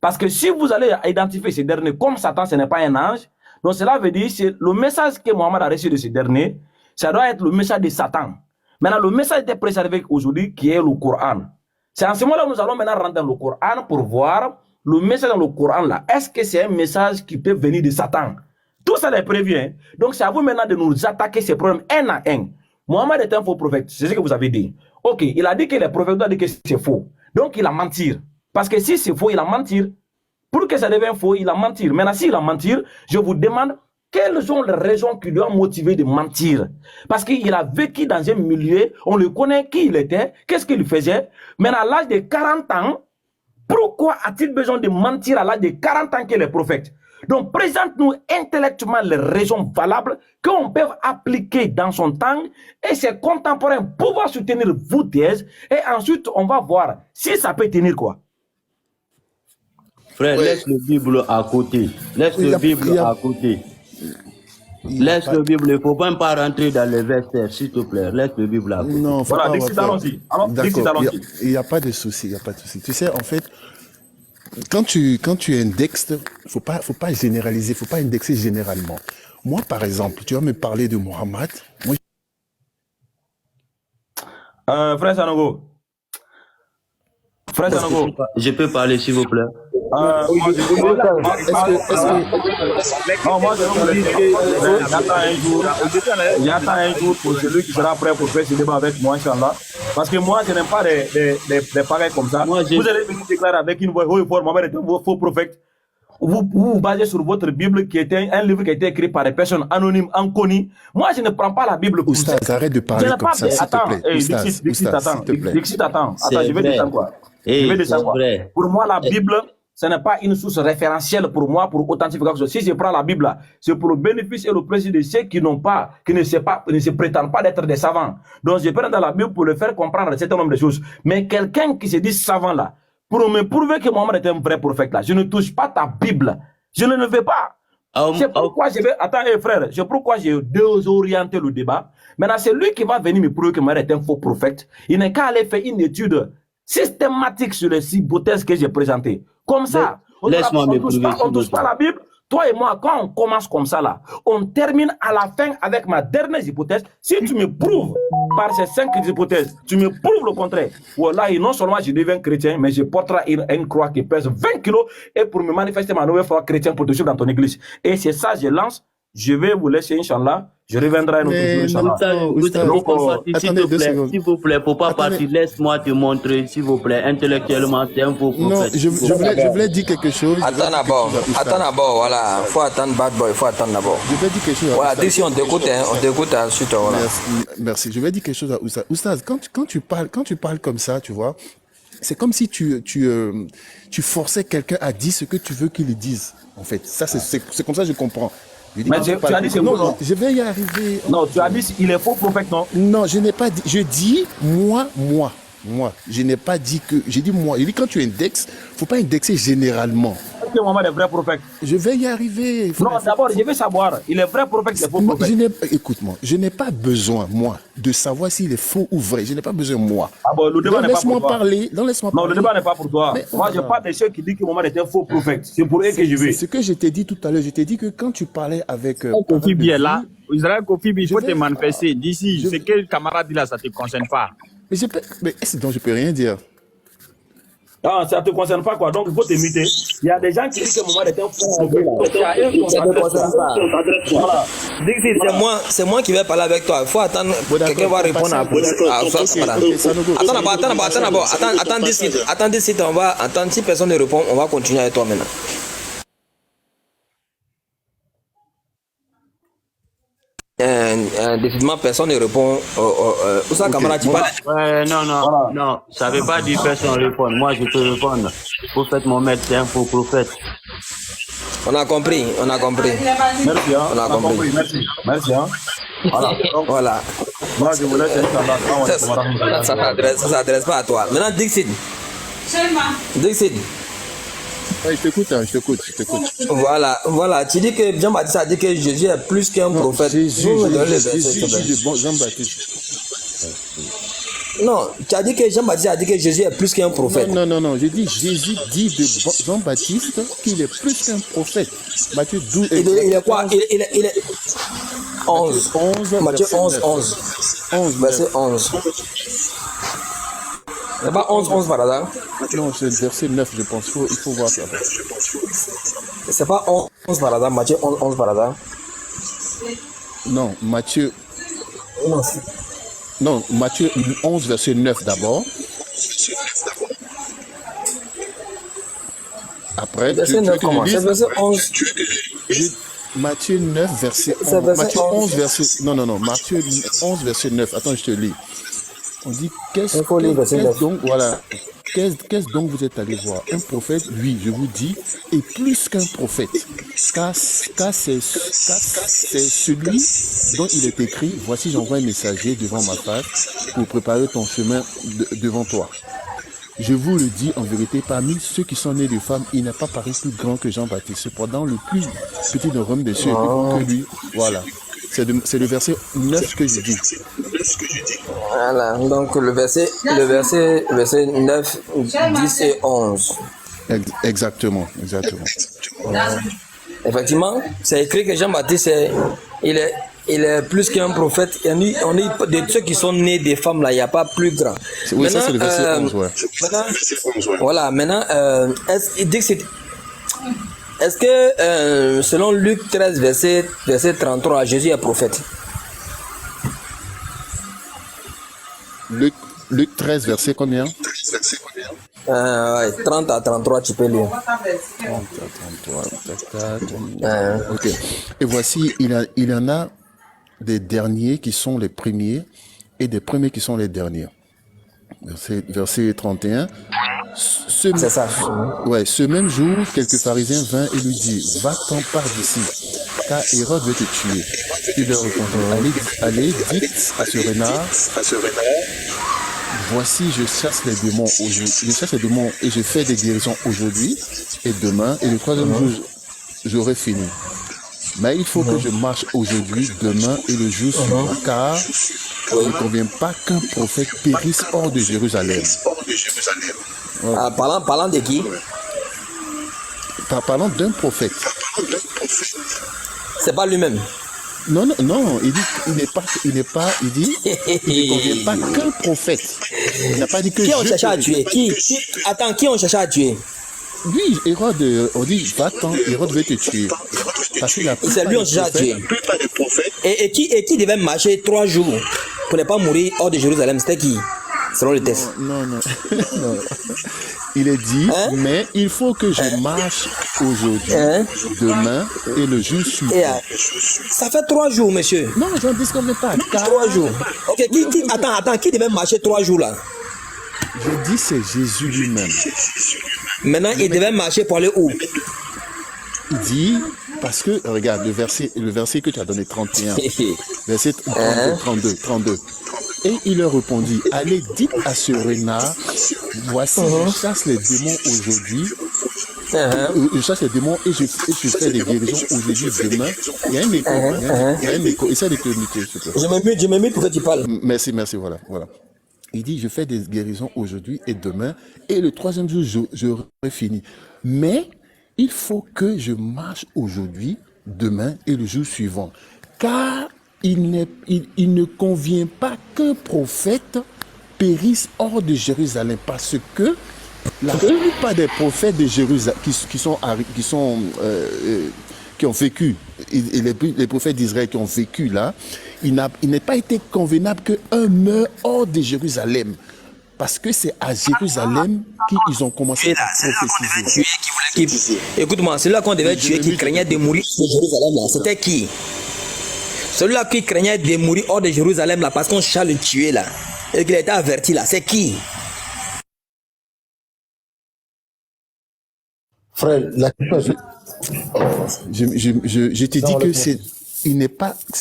Parce que si vous allez identifier ces derniers comme Satan, ce n'est pas un ange. Donc cela veut dire que le message que Mohammed a reçu de ces derniers, ça doit être le message de Satan. Maintenant, le message était préservé aujourd'hui qui est le Coran. C'est en ce moment-là que nous allons maintenant rentrer dans le Coran pour voir le message dans le Coran là. Est-ce que c'est un message qui peut venir de Satan? Tout ça est prévu. Hein? Donc c'est à vous maintenant de nous attaquer ces problèmes un à un. Mohammed est un faux prophète, c'est ce que vous avez dit. Ok, il a dit que les prophètes doivent dire que c'est faux. Donc il a menti. Parce que si c'est faux, il a menti. Pour que ça devienne faux, il a menti. Maintenant, s'il a menti, je vous demande quelles sont les raisons qui doivent motiver de mentir. Parce qu'il a vécu dans un milieu, on le connaît qui il était, qu'est-ce qu'il faisait. Maintenant, à l'âge de 40 ans, pourquoi a-t-il besoin de mentir à l'âge de 40 ans qu'il est prophète? Donc, présente-nous intellectuellement les raisons valables qu'on peut appliquer dans son temps et ses contemporains pouvoir soutenir vos thèses et ensuite, on va voir si ça peut tenir quoi. Frère, laisse le Bible à côté. Laisse le Bible à côté. Laisse le Bible. Il ne faut même pas rentrer dans les versets, s'il te plaît. Laisse le Bible à côté. Non, voilà, Dixit, allons-y. D'accord, il n'y a pas de souci, il n'y a pas de souci. Tu sais, en fait, quand tu indexes, faut pas généraliser, faut pas indexer généralement. Moi, par exemple, tu vas me parler de Mohammed. Moi... Frère Sanogo. Frère Sanogo. Je peux parler, s'il vous plaît. Moi, je vous dis il y a un jour pour celui qui sera prêt pour faire ce débat avec moi, Inch'Allah. Parce que moi, je n'aime pas des pareils comme ça. Vous allez venir déclarer avec une voix haut et fort, Mohammed est un faux prophète. Vous vous basez sur votre Bible qui était un livre qui a été écrit par des personnes anonymes, inconnues. Moi, je ne prends pas la Bible pour ça. Oustaz, arrête de parler comme ça, s'il te plaît. Dixit, attends, je vais descendre quoi. Je vais descendre quoi. Pour moi, la Bible, ce n'est pas une source référentielle pour moi, pour authentification. Si je prends la Bible, c'est pour le bénéfice et le plaisir de ceux qui n'ont pas, qui ne se prétendent pas d'être des savants. Donc, je prends dans la Bible pour le faire comprendre un certain nombre de choses. Mais quelqu'un qui se dit savant là, pour me prouver que Mohammed est un vrai prophète là, je ne touche pas ta Bible. Je ne le veux pas. C'est pourquoi je vais... Attends, frère, c'est pourquoi j'ai désorienté le débat. Maintenant, c'est lui qui va venir me prouver que Mohammed est un faux prophète. Il n'est qu'à aller faire une étude systématique sur les hypothèses que j'ai présentées. Comme ça, on ne touche pas la Bible. Toi et moi, quand on commence comme ça là, on termine à la fin avec ma dernière hypothèse. Si tu me prouves par ces 5 hypothèses, tu me prouves le contraire. Voilà, et non seulement je deviens chrétien, mais je porterai une croix qui pèse 20 kilos et pour me manifester ma nouvelle foi chrétienne pour te suivre dans ton église. Et c'est ça, je lance. Je vais vous laisser, Inch'Allah. Je reviendrai à notre jour, Inch'Allah. S'il vous plaît, faut pas partir. Laisse-moi te montrer, s'il vous plaît. Intellectuellement, c'est un faux prophète. Non, je voulais dire quelque chose. Attends d'abord, voilà. Faut attendre Bad Boy, faut attendre d'abord. Je vais dire quelque chose. Voilà, d'ici on t'écoute ensuite. Voilà. Merci. Je vais dire quelque chose à Oustaz. Oustaz, quand tu parles comme ça, tu vois, c'est comme si tu forçais quelqu'un à dire ce que tu veux qu'il dise. En fait, ça c'est comme ça que je comprends. Mais tu as dit c'est bon, non? Je vais y arriver. Non, tu as dit il est faux prophète, non? Non, je n'ai pas dit. Je dis moi. Je n'ai pas dit que. J'ai dit moi. Il dit quand tu indexes, faut pas indexer généralement. Est-ce que Mohammed est vrai prophète? Je vais y arriver. Non, d'abord, je veux savoir. Il est vrai prophète, c'est faux prophète. Écoute-moi, je n'ai pas besoin, moi, de savoir s'il est faux ou vrai. Je n'ai pas besoin, moi. Ah bon, le débat n'est pas pour toi. Parler. Non, le débat n'est pas pour toi. Moi, je parle de ceux qui disent que Mohammed est un faux prophète. C'est pour eux que je vais. C'est ce que je t'ai dit tout à l'heure. Je t'ai dit que quand tu parlais avec... Kofi bien là. Israël Kofi, il faut te manifester. D'ici, c'est quel camarade là, ça ne te concerne pas. Mais est-ce que je peux rien dire? Ah, ça ne te concerne pas quoi, donc il faut te muter. Il y a des gens qui disent que Mohamed est un fou en ville. Il y a un Ça ne te concerne pas. Voilà. C'est moi qui vais parler avec toi. Il faut attendre. Quelqu'un va répondre à ça. Voilà. Attends 10 minutes. Attends 10 minutes. On va attendre. Si personne ne répond, on va continuer avec toi maintenant. Définitivement, personne ne répond. Où ça, camarade, tu parles? Ouais, non, ça veut pas dire personne répond. Moi, je peux répondre. Prophète Mohamed, c'est un faux prophète. On a compris. Merci, hein. On a compris. Merci, hein. Voilà. Moi, je vous laisse Ça s'adresse pas à toi. Maintenant, Dixit. Ouais, je t'écoute. Voilà. Tu dis que Jean-Baptiste a dit que Jésus est plus qu'un prophète. Jésus dit de Jean-Baptiste. Non, tu as dit que Jean-Baptiste a dit que Jésus est plus qu'un prophète. Non, je dis Jésus dit de Jean-Baptiste qu'il est plus qu'un prophète. Matthieu 12. Il est quoi? Il est 11. Matthieu 11. Verset 11. C'est pas 11 par hasard? Non, c'est verset 9, je pense. Il faut voir ça. C'est pas 11 par hasard, Matthieu 11 par hasard? Non, Matthieu 11, verset 9 d'abord. Après, verset 9 comment? C'est verset 11. Matthieu 9, verset 11. Matthieu 11, verset... Non. Matthieu 11, verset 9. Attends, je te lis. On dit, qu'est-ce donc vous êtes allé voir? Un prophète, oui, je vous dis, est plus qu'un prophète. Car c'est celui dont il est écrit, voici j'envoie un messager devant ma face pour préparer ton chemin devant toi. Je vous le dis en vérité, parmi ceux qui sont nés de femmes, il n'a pas paru plus grand que Jean-Baptiste. Cependant, le plus petit de Rome des cieux est plus grand que lui. Voilà. C'est le verset 9 que je dis. Voilà, donc le verset 9, 10 et 11. Exactement. Effectivement, c'est écrit que Jean-Baptiste, il est plus qu'un prophète. On dit de ceux qui sont nés des femmes, là, il n'y a pas plus grand. Oui, maintenant, ça c'est le verset 11, ouais. Voilà, maintenant, est-ce que, selon Luc 13, verset 33, Jésus est prophète? Luc 13, verset combien? 30 à 33, tu peux lire. 30 à 33, ok. Et voici, il y en a des derniers qui sont les premiers et des premiers qui sont les derniers. Verset 31. C'est ça. Ouais, ce même jour, quelques pharisiens vinrent et lui dirent, va-t'en par d'ici, car Hérode veut te tuer. Il leur répondit, allez, dites à ce renard, voici, je chasse les démons et je fais des guérisons aujourd'hui et demain, et le troisième jour, j'aurai fini. Mais il faut que je marche aujourd'hui, demain et le jour suivant, car il ne convient pas qu'un prophète périsse hors de Jérusalem. Ouais. Parlant de qui? Parlant d'un prophète. C'est pas lui-même. Non, il dit il ne convient pas qu'un prophète. Il n'a pas dit que qui on cherchait à tuer? Qui on cherchait à tuer? Oui, Hérode, on dit va-t'en, Hérode veut te tuer. C'est lui on cherchait à tuer. Et qui devait marcher 3 jours pour ne pas mourir hors de Jérusalem? C'était qui? Selon le texte. Non. Il est dit, mais il faut que je marche aujourd'hui, demain et le jour suivant. Ça fait 3 jours, monsieur. Non, j'en disconne pas. 3 jours. Ok, attends, qui devait marcher 3 jours là? Je dis c'est Jésus lui-même. Maintenant, il devait marcher pour aller où? Il dit, parce que, regarde, le verset que tu as donné, 31, verset 32. Et il leur répondit, allez, dites à ce renard, voici, je chasse les démons aujourd'hui, je chasse les démons et je fais des guérisons aujourd'hui, demain. Il y a un écho, essaie de te muter, s'il te plaît. Je me mets pour que tu parles. Merci, voilà. Il dit, je fais des guérisons aujourd'hui et demain, et le troisième jour, j'aurai fini. Mais il faut que je marche aujourd'hui, demain et le jour suivant. Car il ne convient pas qu'un prophète périsse hors de Jérusalem, parce que La plupart des prophètes de Jérusalem qui ont vécu, et les prophètes d'Israël qui ont vécu là, il n'est pas été convenable qu'un meure hors de Jérusalem. Parce que c'est à Jérusalem qu'ils ont commencé à prophétiser. Écoute-moi, celui-là qu'on devait tuer, qui craignait de mourir hors de Jérusalem, là, c'était qui? Celui-là qui craignait de mourir hors de Jérusalem, là, parce qu'on cherche à le tuer, là, et qu'il a été averti, là, c'est qui? Frère, la question, je te dis que ce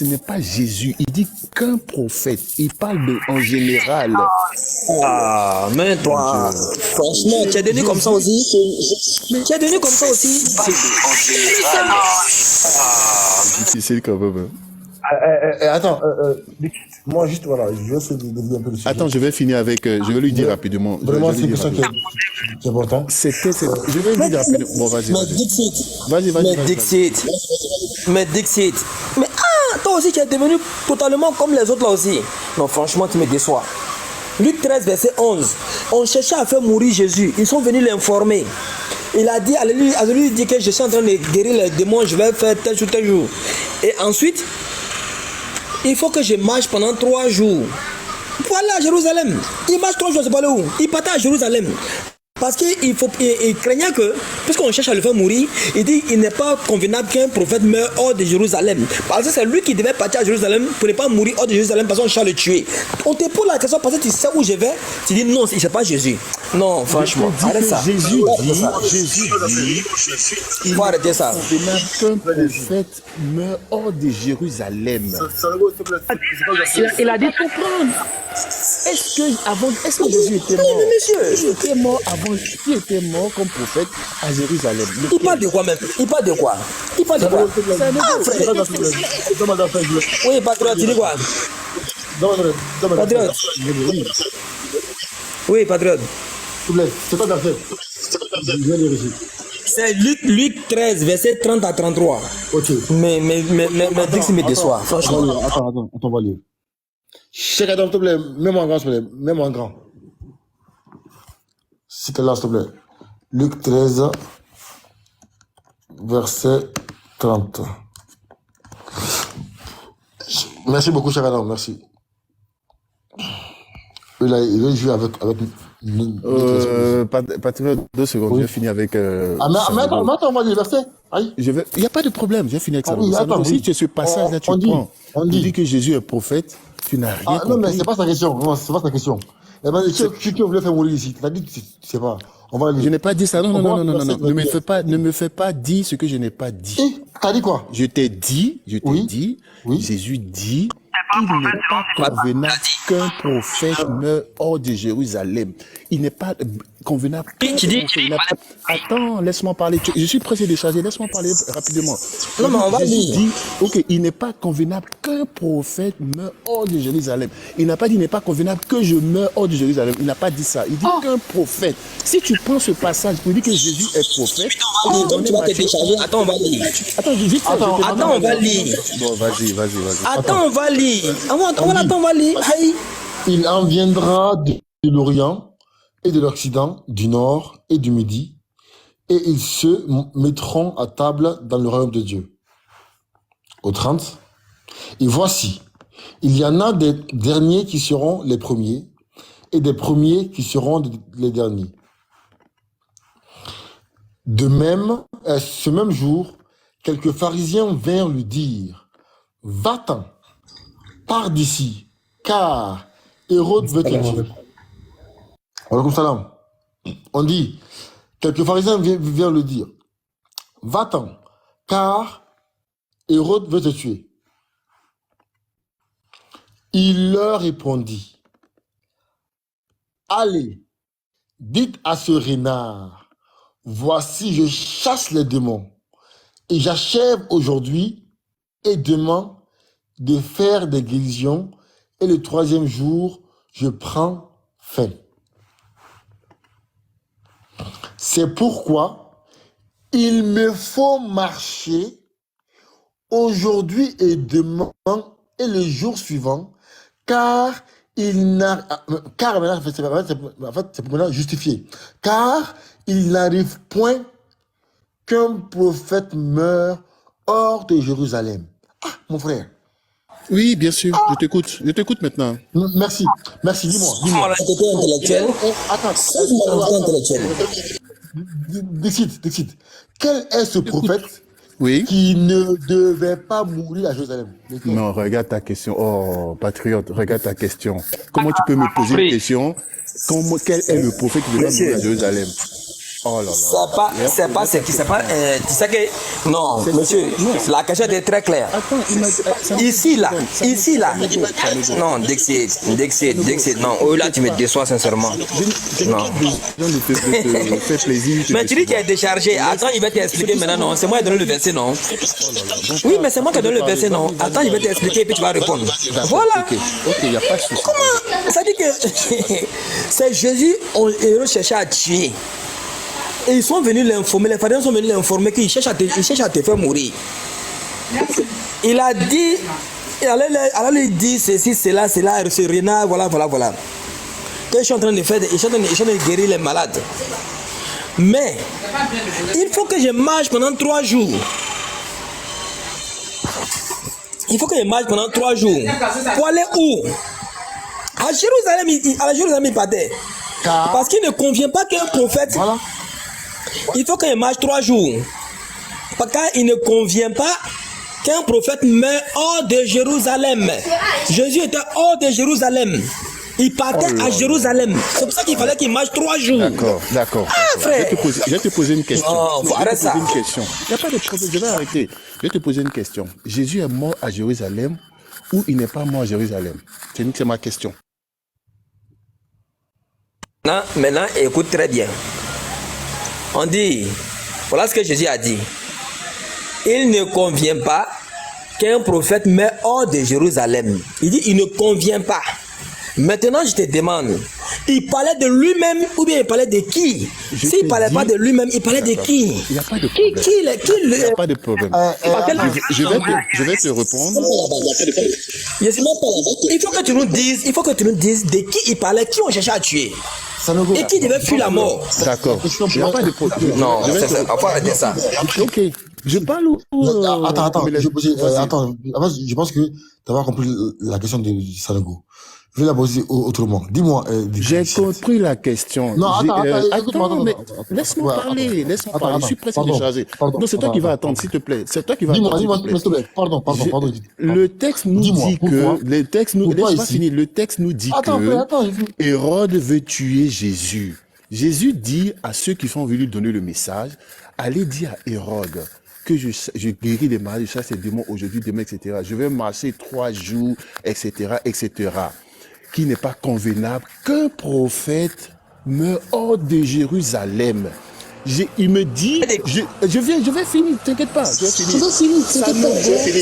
n'est pas Jésus. Il dit qu'un prophète. Il parle en général. Ah, mais toi, franchement, tu es devenu comme ça aussi. Tu es devenu comme ça aussi. C'est quand même. attends, moi juste voilà, je vais essayer de dévier un peu le sujet. Attends, je vais finir avec. Je vais lui dire rapidement. Vraiment, c'est une question qui est importante. Je vais lui dire rapidement. Bon, vas-y. Mais Dixit. Mais toi aussi, tu es devenu totalement comme les autres là aussi. Non, franchement, tu me déçois. Luc 13, verset 11. On cherchait à faire mourir Jésus. Ils sont venus l'informer. Il a dit, lui dit que je suis en train de guérir les démons, je vais faire tel jour, tel jour. Et ensuite, il faut que je marche pendant 3 jours. Voilà, Jérusalem. Il marche 3 jours, c'est pas là où. Il partait à Jérusalem. Parce qu'il craignait que, puisqu'on cherche à le faire mourir, il dit il n'est pas convenable qu'un prophète meure hors de Jérusalem. Parce que c'est lui qui devait partir à Jérusalem pour ne pas mourir hors de Jérusalem parce qu'on cherche à le tuer. On te pose la question parce que tu sais où je vais. Tu dis non, c'est pas Jésus. Non, franchement, arrête ça. Jésus dit, il faut arrêter ça. Qu'un prophète meurt hors de Jérusalem. Il a dit comprendre. Est-ce que Jésus était mort? Il était mort avant. Qui était mort comme prophète à Jérusalem? Il parle de quoi même? Il parle de quoi? Oui, patriote, tu dis quoi? Patriote. Oui, patriote. C'est pas d'affaire. C'est Luc 13, verset 30 à 33. Ok. Mais Dix me déçoit, franchement. Attends, on va lire. Cheikh Adam, s'il te plaît, mets-moi en grand, s'il te plaît. Mets-moi en grand. Si t'es là, s'il te plaît. Luc 13, verset 30. Merci beaucoup, Cheikh Adam, merci. Il va jouer avec Patriote, 2 secondes, oui. Je vais finir avec. Mais attends, on va lire le verset. Il n'y a pas de problème, je vais finir avec ça. Attends, si tu ce passage-là, tu prends. On dit que Jésus est prophète, tu n'as rien compris. Non, mais c'est pas sa question. Non, c'est pas sa question. Qui voulait faire mourir ici? Tu as dit que tu sais pas. On va lire. Je n'ai pas dit ça. Non. Ne me fais pas dire ce que je n'ai pas dit. T'as dit quoi? Je t'ai dit, Jésus dit qu'il n'est pas convenable qu'un prophète meure hors de Jérusalem. Il n'est pas convenable. Attends, laisse-moi parler. Je suis pressé de charger. Laisse-moi parler rapidement. Non, mais on va dire. Ok, il n'est pas convenable qu'un prophète meure hors de Jérusalem. Il n'a pas dit il n'est pas convenable que je meure hors de Jérusalem. Il n'a pas dit ça. Il dit qu'un prophète. Si tu prends ce passage pour dire que Jésus est prophète, tu vas te décharger. Attends, on va lire. Attends, on va lire. Bon, vas-y. Attends, on va lire. On va lire. Il en viendra de l'Orient et de l'Occident, du Nord et du Midi, et ils se mettront à table dans le royaume de Dieu. Au 30. Et voici, il y en a des derniers qui seront les premiers, et des premiers qui seront les derniers. De même, ce même jour, quelques pharisiens vinrent lui dire, « Va-t'en, pars d'ici, car Hérode veut te tuer. » Alaykoum salam. On dit, quelques pharisiens viennent le dire, « Va-t'en, car Hérode veut te tuer. » Il leur répondit, « Allez, dites à ce renard, voici je chasse les démons, et j'achève aujourd'hui et demain de faire des guérisons, et le 3e jour, je prends fin. C'est pourquoi il me faut marcher aujourd'hui et demain et le jour suivant, car il n'a... Car, maintenant, en fait, c'est pour maintenant justifier. Car il n'arrive point qu'un prophète meure hors de Jérusalem. Ah, mon frère. Oui, bien sûr, je t'écoute maintenant. Merci, dis-moi. Intellectuel. Décide. Quel est ce prophète Oui. qui ne devait pas mourir à Jérusalem? Non, regarde ta question. Oh, patriote, regarde ta question. Comment tu peux me poser une question? Quel est le prophète qui devait mourir à Jérusalem? Oh là là. C'est pas ce qui c'est pas tu sais que non monsieur la question était très claire. Ici là non Dixit non oh là tu me déçois sincèrement. Non. Mais tu dis qu'il est déchargé. Attends, il va t'expliquer maintenant. Non, c'est moi qui donne le verset, non. Oui, mais c'est moi qui donne le verset, non. Attends, il va t'expliquer et puis tu vas répondre. Voilà. Ok, il n'y a pas de souci. Comment ça dit que c'est Jésus, on cherchait à tuer. Et ils sont venus l'informer, les pharisiens sont venus l'informer qu'il cherche à te faire mourir. Il a dit, il allait lui dire ceci, cela, ce renard, voilà. Que je suis en train de faire, je suis en train de guérir les malades. Mais, il faut que je marche pendant 3 jours. Pour aller où? À Jérusalem, il partait. Parce qu'il ne convient pas qu'un prophète... Voilà. Il faut qu'il marche 3 jours. Parce qu'il ne convient pas qu'un prophète meure hors de Jérusalem. Jésus était hors de Jérusalem. Il partait à Jérusalem. C'est pour ça qu'il fallait qu'il marche 3 jours. D'accord. Ah, frère. Je vais te poser une question. Non, arrête ça. Il n'y a pas de problème, je vais arrêter. Je vais te poser une question. Jésus est mort à Jérusalem ou il n'est pas mort à Jérusalem? C'est ma question. Maintenant, écoute très bien. On dit, voilà ce que Jésus a dit. Il ne convient pas qu'un prophète meure hors de Jérusalem. Il dit, il ne convient pas. Maintenant, je te demande, il parlait de lui-même ou bien il parlait de qui? S'il ne parlait pas de lui-même, il parlait de qui? Il n'y a pas de problème. Il n'y a pas de problème. Je vais te répondre. Il faut que tu nous dises de qui il parlait, qui on cherchait à tuer. Et qui devait fuir la mort. D'accord. Il n'y a pas de problème. Non, on va arrêter ça. Ok. Je parle où? Attends. Je pense que tu n'as pas compris la question de Sanogo. Je vais la poser autrement. Dis-moi. J'ai compris la question. Non, attends, mais laisse-moi parler. Je suis presque déchargé. Non, c'est toi qui vas attendre, s'il te plaît. C'est toi qui vas attendre. Dis-moi, s'il te plaît. Pardon. Le texte nous dit que, le texte nous dit que Hérode veut tuer Jésus. Jésus dit à ceux qui sont venus donner le message, allez dire à Hérode que je guéris les malades, je chasse les démons aujourd'hui, demain, etc. Je vais marcher 3 jours, etc. Qui n'est pas convenable qu'un prophète meure hors de Jérusalem. Il me dit, je vais finir, t'inquiète pas, je vais finir.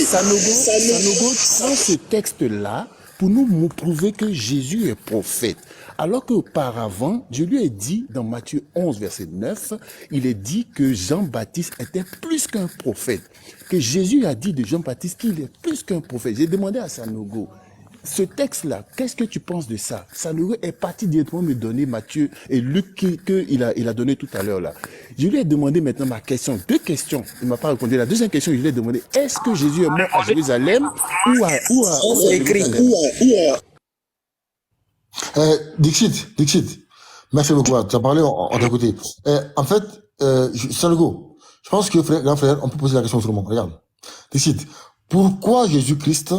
Sanogo prend ce texte-là pour nous prouver que Jésus est prophète. Alors qu'auparavant, je lui ai dit, dans Matthieu 11, verset 9, il est dit que Jean-Baptiste était plus qu'un prophète. Que Jésus a dit de Jean-Baptiste qu'il est plus qu'un prophète. J'ai demandé à Sanogo, ce texte-là, qu'est-ce que tu penses de ça? Sanogo est parti directement me donner Matthieu et Luc qu'il a donné tout à l'heure là. Je lui ai demandé maintenant ma question, 2 questions. Il m'a pas répondu. La deuxième question, je lui ai demandé, est-ce que Jésus est mort à Jérusalem ou à Jérusalem? Dixit. Merci beaucoup. Tu as parlé, on t'a écouté. En fait, Sanogo, je pense que grand frère, on peut poser la question autrement. Regarde. Dixit, pourquoi Jésus-Christ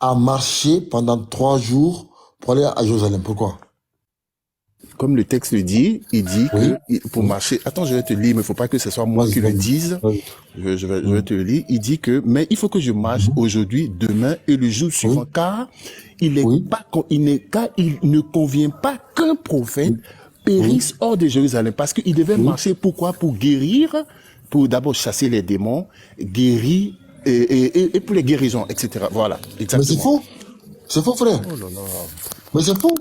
a marché pendant 3 jours pour aller à Jérusalem? Pourquoi? Comme le texte le dit, il dit que pour marcher... Attends, je vais te lire, mais il ne faut pas que ce soit moi qui le dise. Je vais te le lire. Il dit que, mais il faut que je marche aujourd'hui, demain et le jour suivant, car il ne convient pas qu'un prophète périsse hors de Jérusalem, parce qu'il devait marcher pourquoi? Pour guérir, pour d'abord chasser les démons, guérir, et pour les guérisons, etc. Voilà, exactement. Mais c'est faux, frère. Oh là là. Mais c'est faux.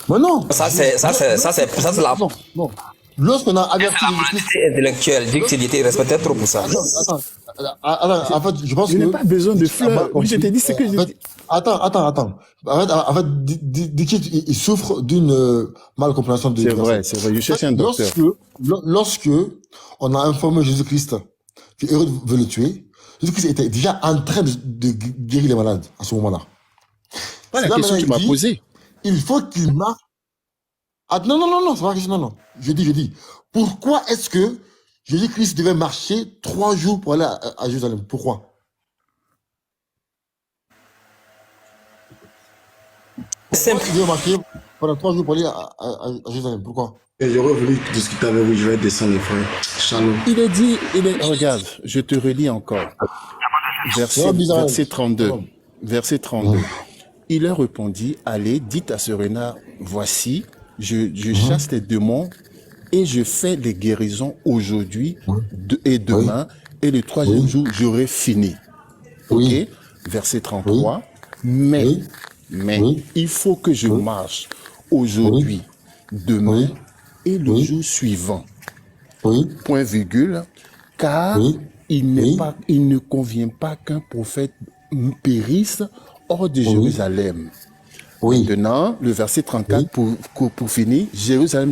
Mais non. Ça c'est la... Non. Lorsqu'on a averti intellectuel, dit que c'était respecté trop pour ça. Alors, en fait, je pense Je que... n'ai pas besoin de fleurs. En fait, Je t'ai dit ce que je dis. Attends. En fait, Dikit, il souffre d'une malcompréhension de C'est vrai. Je cherche un docteur. Lorsque on a informé Jésus-Christ que Hérode veut le tuer, Jésus-Christ était déjà en train de guérir les malades à ce moment-là. Pas la question que tu m'as posée. Il faut qu'il marche. Ah, non, c'est pas la question, non. Je dis. Pourquoi est-ce que Jésus-Christ devait marcher 3 jours pour aller à Jérusalem? Pourquoi? Simple. Il devait marcher pendant 3 jours pour aller à Jérusalem. Pourquoi? Et j'aurais voulu discuter avec vous, je vais descendre les frères. Shalom. Regarde, je te relis encore. Verset 32. Verset 32. Il leur répondit, allez, dites à Serena, voici, je chasse les démons et je fais les guérisons aujourd'hui et demain, et le troisième jour, j'aurai fini. Ok? Verset 33. Mais il faut que je marche aujourd'hui, demain et le jour suivant. Point virgule. Car il ne convient pas qu'un prophète périsse hors de Jérusalem. Maintenant, le verset 34 pour finir. Jérusalem,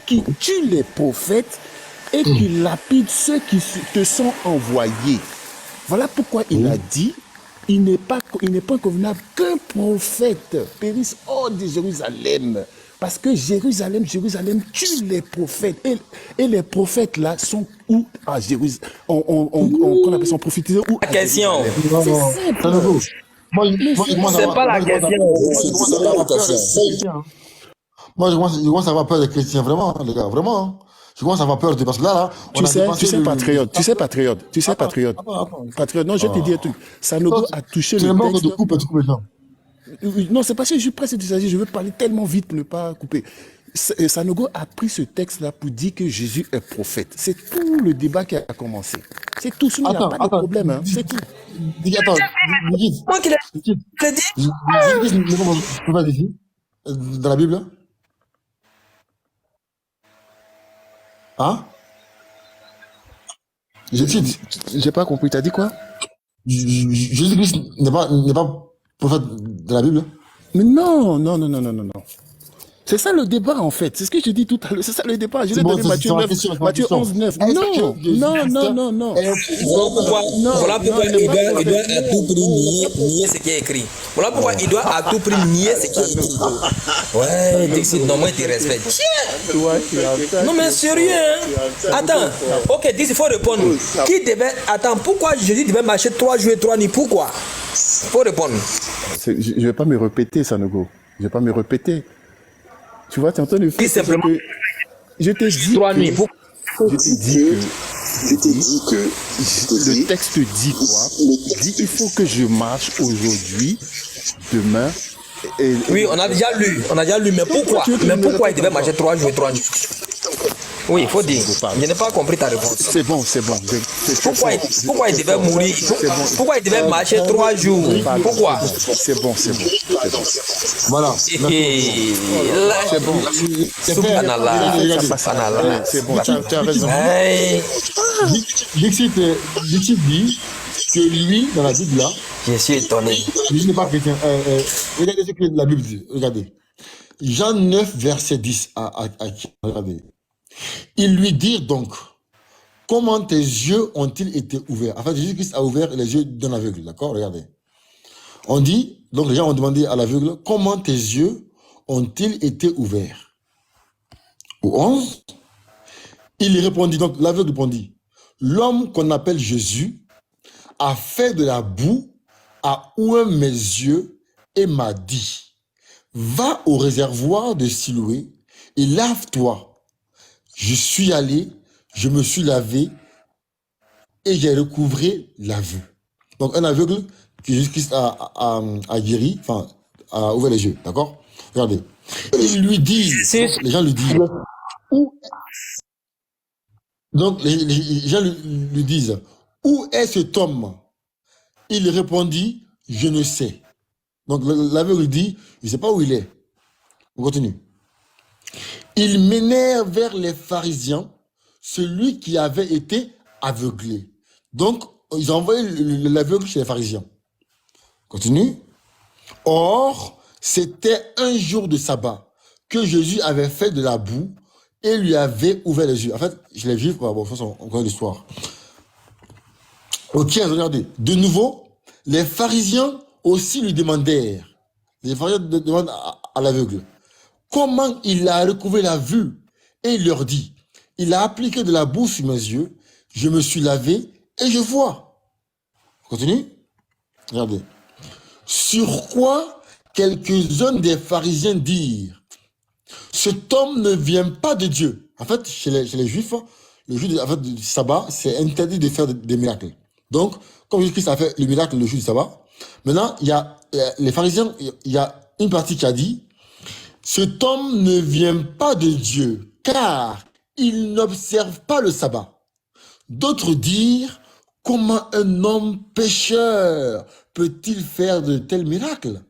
qui tue les prophètes et qui lapide ceux qui te sont envoyés. Voilà pourquoi il a dit, il n'est pas convenable qu'un prophète périsse hors de Jérusalem. Parce que Jérusalem tue les prophètes. Et les prophètes là sont où à Jérusalem? On appelle ça prophétiser où? La question. C'est simple. C'est pas la question. Moi, je commence à avoir peur des chrétiens, vraiment, les gars, vraiment. Je commence à avoir peur parce que là, tu sais, patriote. Patriote, non, je te dis un truc. Sanogo a touché le texte. Tu couper les gens. Non, c'est parce que je suis pressé de s'agir, je veux parler tellement vite, ne pas couper. Sanogo a pris ce texte-là pour dire que Jésus est prophète. C'est tout le débat qui a commencé. C'est tout, sinon il n'y a pas de problème. Hein. C'est tout. Attends, Moi qui l'ai dit. Je peux pas dire dans la Bible? Hein? J'ai pas compris, t'as dit quoi? Jésus-Christ n'est pas prophète de la Bible? Mais non. C'est ça le débat en fait. C'est ce que je dis tout à l'heure. C'est ça le débat. Je l'ai donné Matthieu 11, 9. Non. Voilà pourquoi il doit à tout prix nier ce qui est écrit. Voilà pourquoi il doit à tout prix nier ce qui est écrit. Ouais, Dixit, non, moi je te respecte. Non mais sérieux, hein? Attends, ok, Dixit, il faut répondre. Pourquoi Jésus devait marcher 3 jours et 3 nuits? Pourquoi? Il faut répondre. Je ne vais pas me répéter, Sanogo. Je ne vais pas me répéter. Tu vois, tu entends le fait simplement. Je te dis 3 nuits. Je te dis que le texte dit quoi? Il dit il faut que je marche aujourd'hui, demain. Oui, on a déjà lu, mais pourquoi? Il devait marcher 3 jours et 3 nuits? Oui, il faut dire. Je n'ai pas compris ta réponse. C'est bon. Pourquoi il devait mourir? Pourquoi il devait marcher 3 jours? Pourquoi? C'est bon. Voilà. C'est bon. C'est bon, tu as raison. Dixit dit que lui, dans la Bible là, je suis étonné. Je n'ai pas chrétien. Regardez ce que la Bible dit. Regardez. Jean 9, verset 10. Regardez. Ils lui dirent donc, comment tes yeux ont-ils été ouverts? En fait, Jésus-Christ a ouvert les yeux d'un aveugle, d'accord? Regardez. On dit, donc les gens ont demandé à l'aveugle, comment tes yeux ont-ils été ouverts? Au 11, il répondit, donc l'aveugle répondit, l'homme qu'on appelle Jésus a fait de la boue à ouvert mes yeux et m'a dit, va au réservoir de Siloé et lave-toi. Je suis allé, je me suis lavé et j'ai recouvré la vue. Donc un aveugle que Jésus-Christ a guéri, enfin a ouvert les yeux, d'accord? Regardez. Ils lui disent, les gens lui disent, donc les gens lui disent, où est cet homme? Il répondit, je ne sais. Donc l'aveugle dit, je ne sais pas où il est. On continue. Ils menèrent vers les pharisiens celui qui avait été aveuglé. Donc, ils ont envoyé l'aveugle chez les pharisiens. Continue. Or, c'était un jour de sabbat que Jésus avait fait de la boue et lui avait ouvert les yeux. En fait, je l'ai vu, bon, de toute façon, on connaît l'histoire. Ok, regardez. De nouveau, les pharisiens aussi lui demandèrent. Les pharisiens demandent à l'aveugle comment il a recouvré la vue. Et il leur dit, il a appliqué de la boue sur mes yeux, je me suis lavé et je vois. Continue. Regardez. Sur quoi quelques-uns des pharisiens dirent, cet homme ne vient pas de Dieu. En fait, chez les Juifs, le jour du sabbat, c'est interdit de faire des miracles. Donc, comme Jésus-Christ a fait le miracle le jour du sabbat, maintenant, il y a les pharisiens, il y a une partie qui a dit, cet homme ne vient pas de Dieu, car il n'observe pas le sabbat. D'autres dirent, comment un homme pécheur peut-il faire de tels miracles?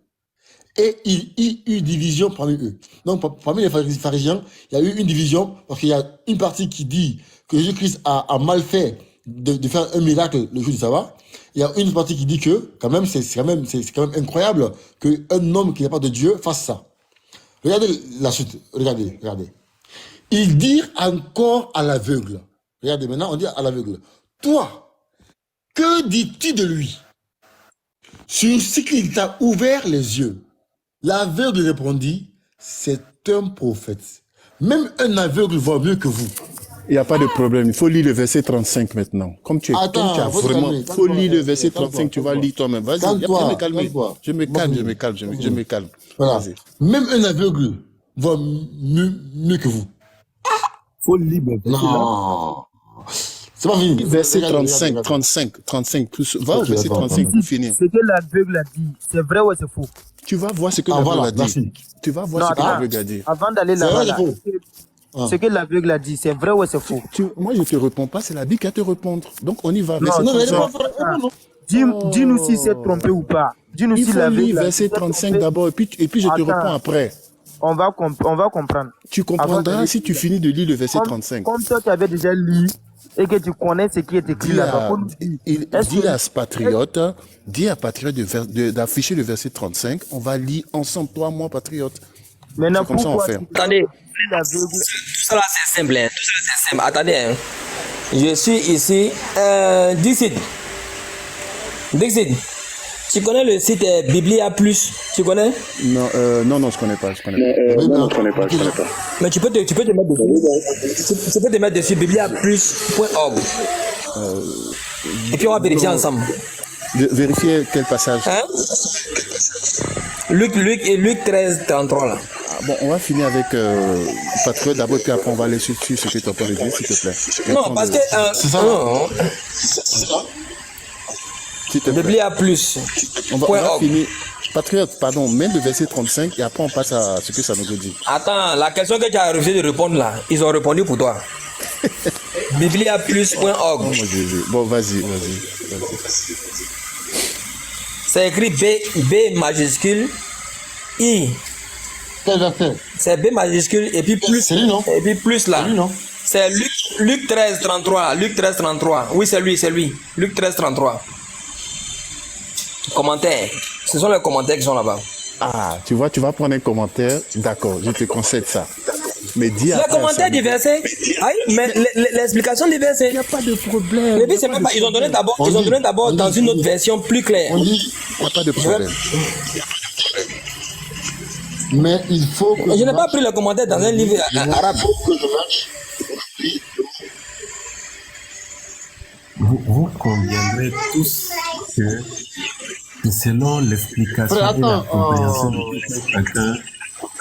Et il y eut division parmi eux. Donc, parmi les pharisiens, il y a eu une division, parce qu'il y a une partie qui dit que Jésus-Christ a mal fait de faire un miracle le jour du sabbat. Il y a une partie qui dit que, quand même, c'est quand même incroyable qu'un homme qui n'est pas de Dieu fasse ça. Regardez la suite. Regardez. Ils dirent encore à l'aveugle. Regardez, maintenant, on dit à l'aveugle. Toi, que dis-tu de lui? Sur ce qu'il t'a ouvert les yeux. L'aveugle répondit, c'est un prophète. Même un aveugle voit mieux que vous. Il n'y a pas de problème. Il faut lire le verset 35 maintenant. Comme tu as vraiment... Il faut lire le verset 35, tu vas lire toi-même. Vas-y, je me calme. Voilà. Même un aveugle voit mieux que vous. Faut lire. Non. C'est pas fini. Verset 35, plus. Va au verset 35 pour finir. Ce que l'aveugle a dit, c'est vrai ou c'est faux? Tu vas voir ce que l'aveugle a dit. Tu vas voir ce que l'aveugle a dit. Avant d'aller là-bas, ce que l'aveugle a dit, c'est vrai ou c'est faux? Moi, je ne te réponds pas, c'est la Bible qui va te répondre. Donc, on y va. Dis-nous si c'est trompé ou pas. Dis-nous si l'aveugle. Il faut lire verset 35 d'abord, et puis je te réponds après. On va comprendre. Tu comprendras si tu finis de lire le verset 35. Comme toi, tu avais déjà lu et que tu connais ce qui est écrit là-bas. Dis à ce patriote, d'afficher le verset 35. On va lire ensemble, toi, moi, patriote. Maintenant, comme ça, on fait. Attendez, tout ça là, c'est simple. Tout ça, c'est simple. Attendez, hein. Je suis ici. Dixit. Tu connais le site Biblia Plus? Tu connais? Non, je connais pas. Je connais pas. Mais tu peux te mettre dessus. Tu peux te mettre dessus bibliaplus.org. Et puis on va vérifier ensemble. Vérifier quel passage? Hein? Luc 13, 33 là. Bon, on va finir avec Patriot d'abord, puis après on va aller sur ce que tu as parlé de dire, s'il te plaît. Non, parce que... c'est ça. Non. Biblia Plus. On va finir. Patriote, pardon, même le verset 35 et après on passe à ce que ça nous dit. Attends, la question que tu as refusé de répondre là, ils ont répondu pour toi. bibliaplus.org. Bon, vas-y. C'est écrit B majuscule I. C'est B majuscule et puis plus. C'est lui, non? Et puis plus là. C'est Luc 13, 33. Luc 13, 33. Oui, c'est lui. Luc 13, 33. Commentaires. Ce sont les commentaires qui sont là-bas. Ah, tu vois, tu vas prendre un commentaire. D'accord, je te concède ça. Mais dis les commentaires du verset. Mais l'explication du verset. Il n'y a pas de problème. Mais c'est même pas. Ils ont donné d'abord dans une autre version plus claire. Il n'y a pas de problème. Mais il faut que je n'ai pas pris le commentaire dans un livre arabe. Vous conviendrez tous que selon l'explication et la compréhension de chacun,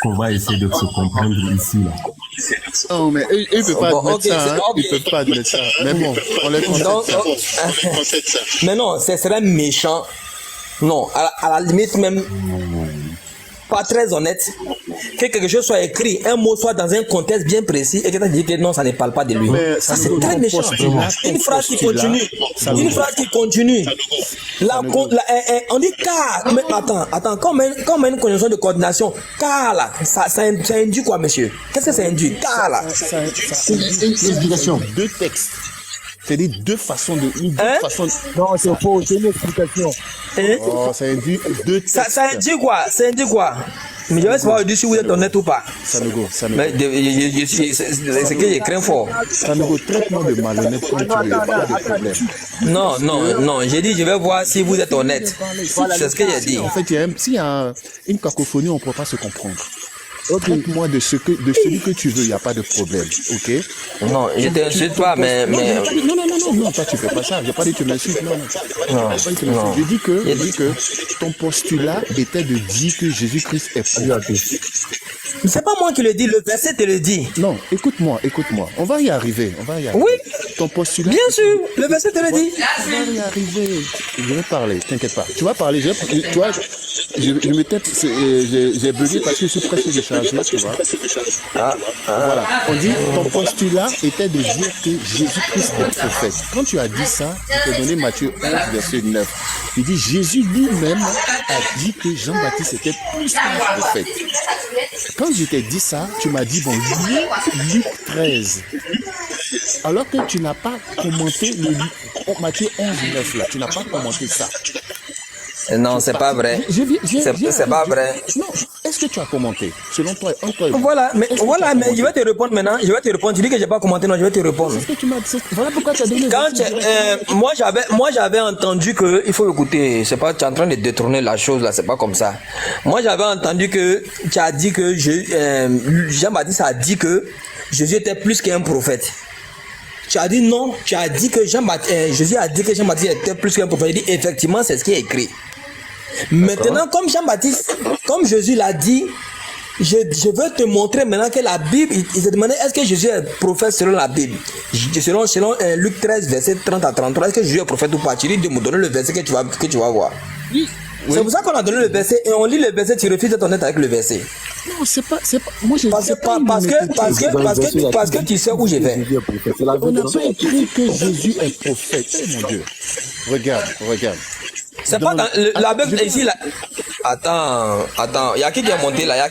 qu'on va essayer de se comprendre ici. Là. Oh, mais ils ne peuvent pas admettre ça. Ils ne peuvent pas admettre ça. Mais bon, on les concède ça. Mais non, ce serait méchant. Non, à la limite même, pas très honnête, que quelque chose soit écrit, un mot soit dans un contexte bien précis et que tu dis que non, ça ne parle pas de lui. Ça, c'est très méchant. Une phrase qui continue. On dit car. Mais attends, comme une conjonction de coordination, car là, ça induit quoi, monsieur? Qu'est-ce que ça induit? Car là. C'est une explication. Deux textes. c'est-à-dire deux façons de... Non, c'est faux, c'est une explication. Oh, ça indique deux textes. Ça indique quoi? Ça indique quoi? Mais je vais savoir si vous êtes honnête ou pas. Sanogo. C'est que je crains fort. Sanogo, traite-moi de malhonnête quand tu veux, pas de problème. Non, j'ai dit je vais voir si vous êtes honnête. C'est ce que j'ai dit. En fait, s'il y a une cacophonie, on ne peut pas se comprendre. Traite-moi de celui que tu veux, il n'y a pas de problème, ok? Non, je t'insulte pas, mais... Non, toi tu fais pas ça, j'ai pas dit que tu m'insultes, non. Je dis que ton postulat était de dire que Jésus-Christ est prophète. C'est pas moi qui le dis, le verset te le dit. Non, écoute-moi, on va y arriver. Oui, ton postulat... Bien sûr, le verset te le dit. On va y arriver. Je vais parler, t'inquiète pas. Tu vas parler, tu vois, j'ai bugué parce que je suis presque de changement, tu vois. Voilà, on dit, ton postulat était de dire que Jésus-Christ est prophète. Quand tu as dit ça, je t'ai donné Matthieu 11, verset 9. Il dit, Jésus lui-même a dit que Jean-Baptiste était plus qu'un prophète. Quand je t'ai dit ça, tu m'as dit, bon, Luc 13. Alors que tu n'as pas commenté le Matthieu 11, 9 là, tu n'as pas commenté ça. Non, c'est pas vrai. C'est pas vrai. Non, est-ce que tu as commenté? Selon toi, Voilà, mais je vais te répondre maintenant. Tu dis que j'ai pas commenté, non, je vais te répondre. C'est ce que tu m'as dit. Voilà pourquoi tu as donné. Moi, j'avais entendu que, il faut écouter, c'est pas, tu es en train de détourner la chose là, c'est pas comme ça. Moi, j'avais entendu que tu as dit que Jean-Baptiste a dit que Jésus était plus qu'un prophète. Tu as dit non, tu as dit que Jésus a dit que Jean-Baptiste était plus qu'un prophète. Il dit effectivement, c'est ce qui est écrit. Maintenant, comme Jésus l'a dit, je veux te montrer maintenant que la Bible, il se demandait est-ce que Jésus est prophète selon la Bible. Selon Luc 13, verset 30 à 33, est-ce que Jésus est prophète ou pas? Tu dis de me donner le verset que tu vas voir. Oui. C'est pour ça qu'on a donné le verset et on lit le verset, tu refuses d'être honnête avec le verset. Non, c'est pas, moi je parce que tu sais où je vais. On n'a pas écrit que Jésus est prophète. Oh mon Dieu. Regarde. C'est pas dans la Bible ici là. Attends, il y a qui est monté là?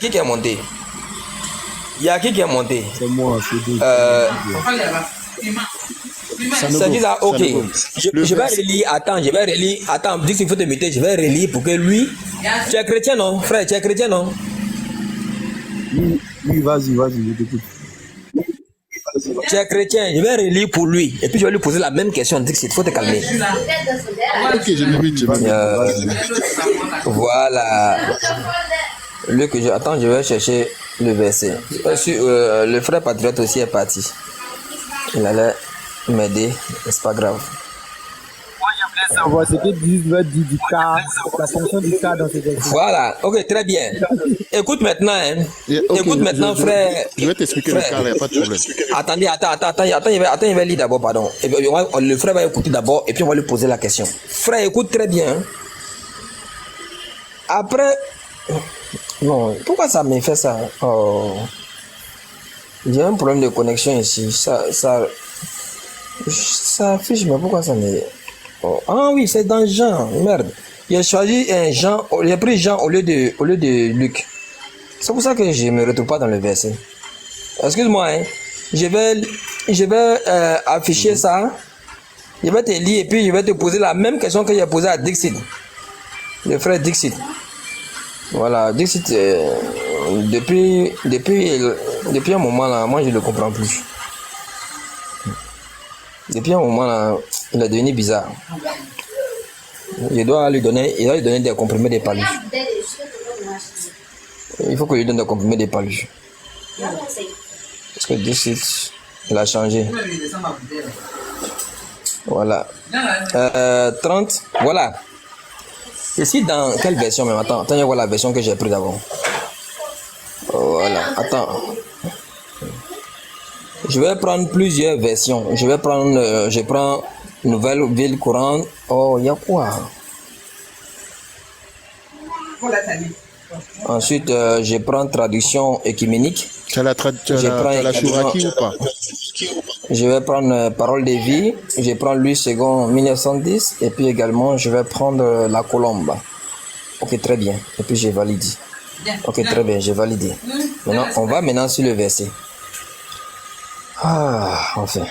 C'est moi, c'est dit là, ok. Je vais relire, attends, dis qu'il faut te mettre, je vais relire pour que lui. Tu es chrétien, non, frère? Tu es chrétien, non? Oui, vas-y, je t'écoute. Tu es chrétien, je vais relire pour lui. Et puis je vais lui poser la même question. Dis qu'il faut te calmer. Ok, je m'évite. Voilà. Attends, je vais chercher le verset. Le frère patriote aussi est parti. Il allait m'aider, c'est pas grave. C'était du cas, la fonction du cas dans ce verset. Voilà, ok, très bien. Écoute maintenant, frère. Je vais t'expliquer le cas, il n'y a pas de problème. Attendez, attends, il va lire d'abord, pardon. Et puis, le frère va écouter d'abord et puis on va lui poser la question. Frère, écoute très bien. Après. Non, pourquoi ça me fait ça? Oh. Il y a un problème de connexion ici. Ça affiche, mais pourquoi ça me... Oh. Ah oui, c'est dans Jean. Merde. Il a choisi Jean, il a pris Jean au lieu de Luc. C'est pour ça que je ne me retrouve pas dans le verset. Excuse-moi, hein. Je vais afficher ça. Je vais te lire et puis je vais te poser la même question que j'ai posée à Dixit. Le frère Dixit. Voilà, Dixit, depuis un moment là, moi je ne le comprends plus. Depuis un moment là, il est devenu bizarre. Il doit lui donner des comprimés de paluche. Il faut que lui donne des comprimés de paluche. Parce que Dixit, il a changé. Voilà. 30, voilà. Ici, dans quelle version même? Attends, je vois la version que j'ai prise d'abord. Voilà, attends. Je vais prendre plusieurs versions. Je prends Nouvelle Ville Courante. Oh, il y a quoi? Ensuite, je prends Traduction Écuménique. Tu as la Chouraki ou pas? Je vais prendre Parole de vie. Je prends Louis II 1910. Et puis également, je vais prendre La Colombe. Ok, très bien. Et puis, j'ai validé. Ok, très bien, j'ai validé. Maintenant, on va maintenant sur le verset. Ah, enfin.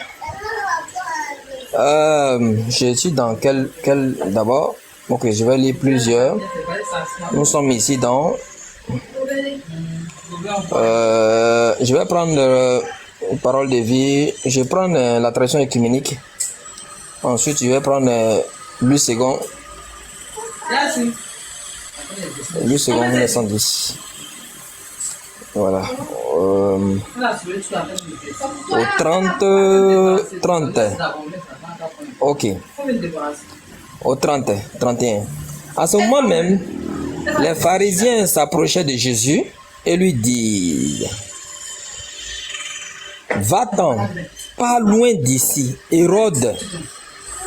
Je suis dans quel d'abord? Ok, je vais lire plusieurs. Nous sommes ici dans... je vais prendre parole de vie. Je vais prendre la tradition écuménique. Ensuite, je vais prendre Louis II. Louis II 1910. Voilà. Au 30. Ok. Au 30, 31. À ce moment même, les pharisiens s'approchaient de Jésus et lui dirent: Va-t'en, pas loin d'ici. Hérode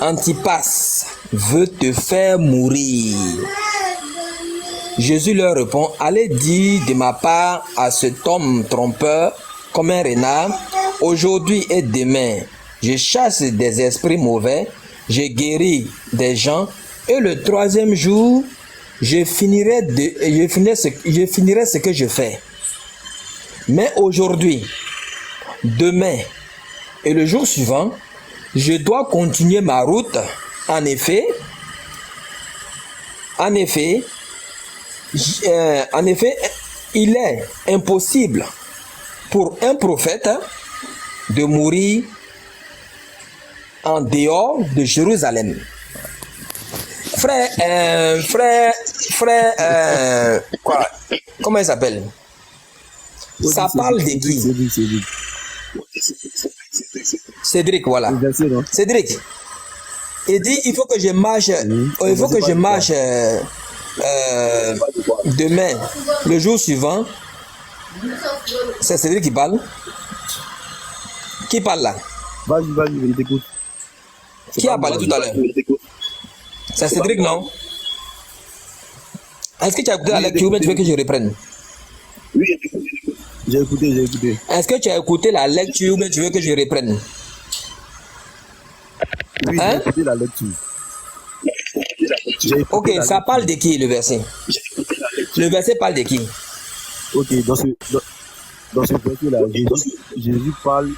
Antipas veut te faire mourir. Jésus leur répond: Allez dire de ma part à cet homme trompeur, comme un renard, aujourd'hui et demain, je chasse des esprits mauvais, je guéris des gens, et le troisième jour, je finirai ce que je fais. Mais aujourd'hui, demain et le jour suivant, je dois continuer ma route. En effet, il est impossible pour un prophète de mourir en dehors de Jérusalem. Quoi? Comment il s'appelle? Ça parle de qui? Cédric, voilà. Cédric, il dit il faut que je marche, demain, le jour suivant. C'est Cédric qui parle. Qui parle là? Vas-y, je t'écoute. Qui a parlé tout à l'heure? C'est Cédric, non? Est-ce que tu as écouté la lecture ou bien tu veux que je reprenne? Oui, j'ai écouté. Est-ce que tu as écouté la lecture ou bien tu veux que je reprenne? Oui, j'ai écouté la lecture. Ok, ça parle de qui le verset? Le verset parle de qui? Ok, dans ce verset-là, Jésus parle,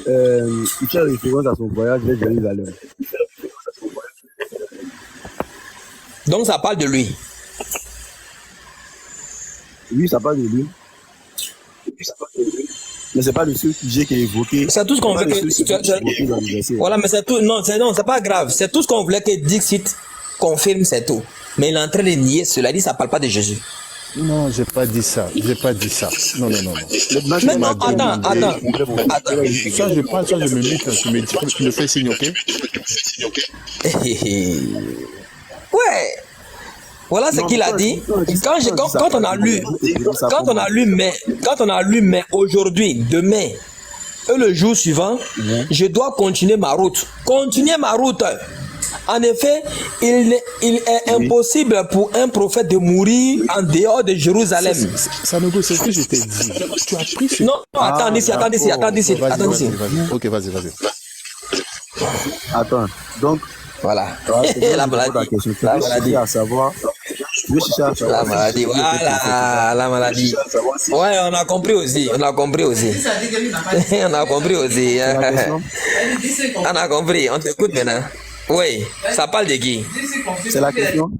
il fait référence à son voyage vers Jérusalem. Donc ça parle de lui. Oui, ça parle de lui. Mais c'est pas le seul sujet qui est évoqué. C'est tout ce qu'on veut que... Voilà, mais c'est tout. Non, c'est pas grave. C'est tout ce qu'on voulait que Dixit confirme, c'est tout. Mais il est en train de nier cela. Dit, ça parle pas de Jésus. Non, j'ai pas dit ça. Non. Mais non, attends. Soit je parle, soit je me mute. Tu me fais signe, ok? Ouais. Voilà ce qu'il a dit. Quand on a lu, mais aujourd'hui, demain et le jour suivant, je dois continuer ma route. En effet, il est impossible pour un prophète de mourir en dehors de Jérusalem. Sanogo, c'est ce que je t'ai dit. Tu as pris ce... Non, attends ici. Ok, vas-y. Attends, donc... Voilà. La maladie. À savoir... La maladie, voilà, la maladie. Ouais, on a compris aussi. On a compris, on t'écoute maintenant. Oui, ça parle de qui? C'est la question.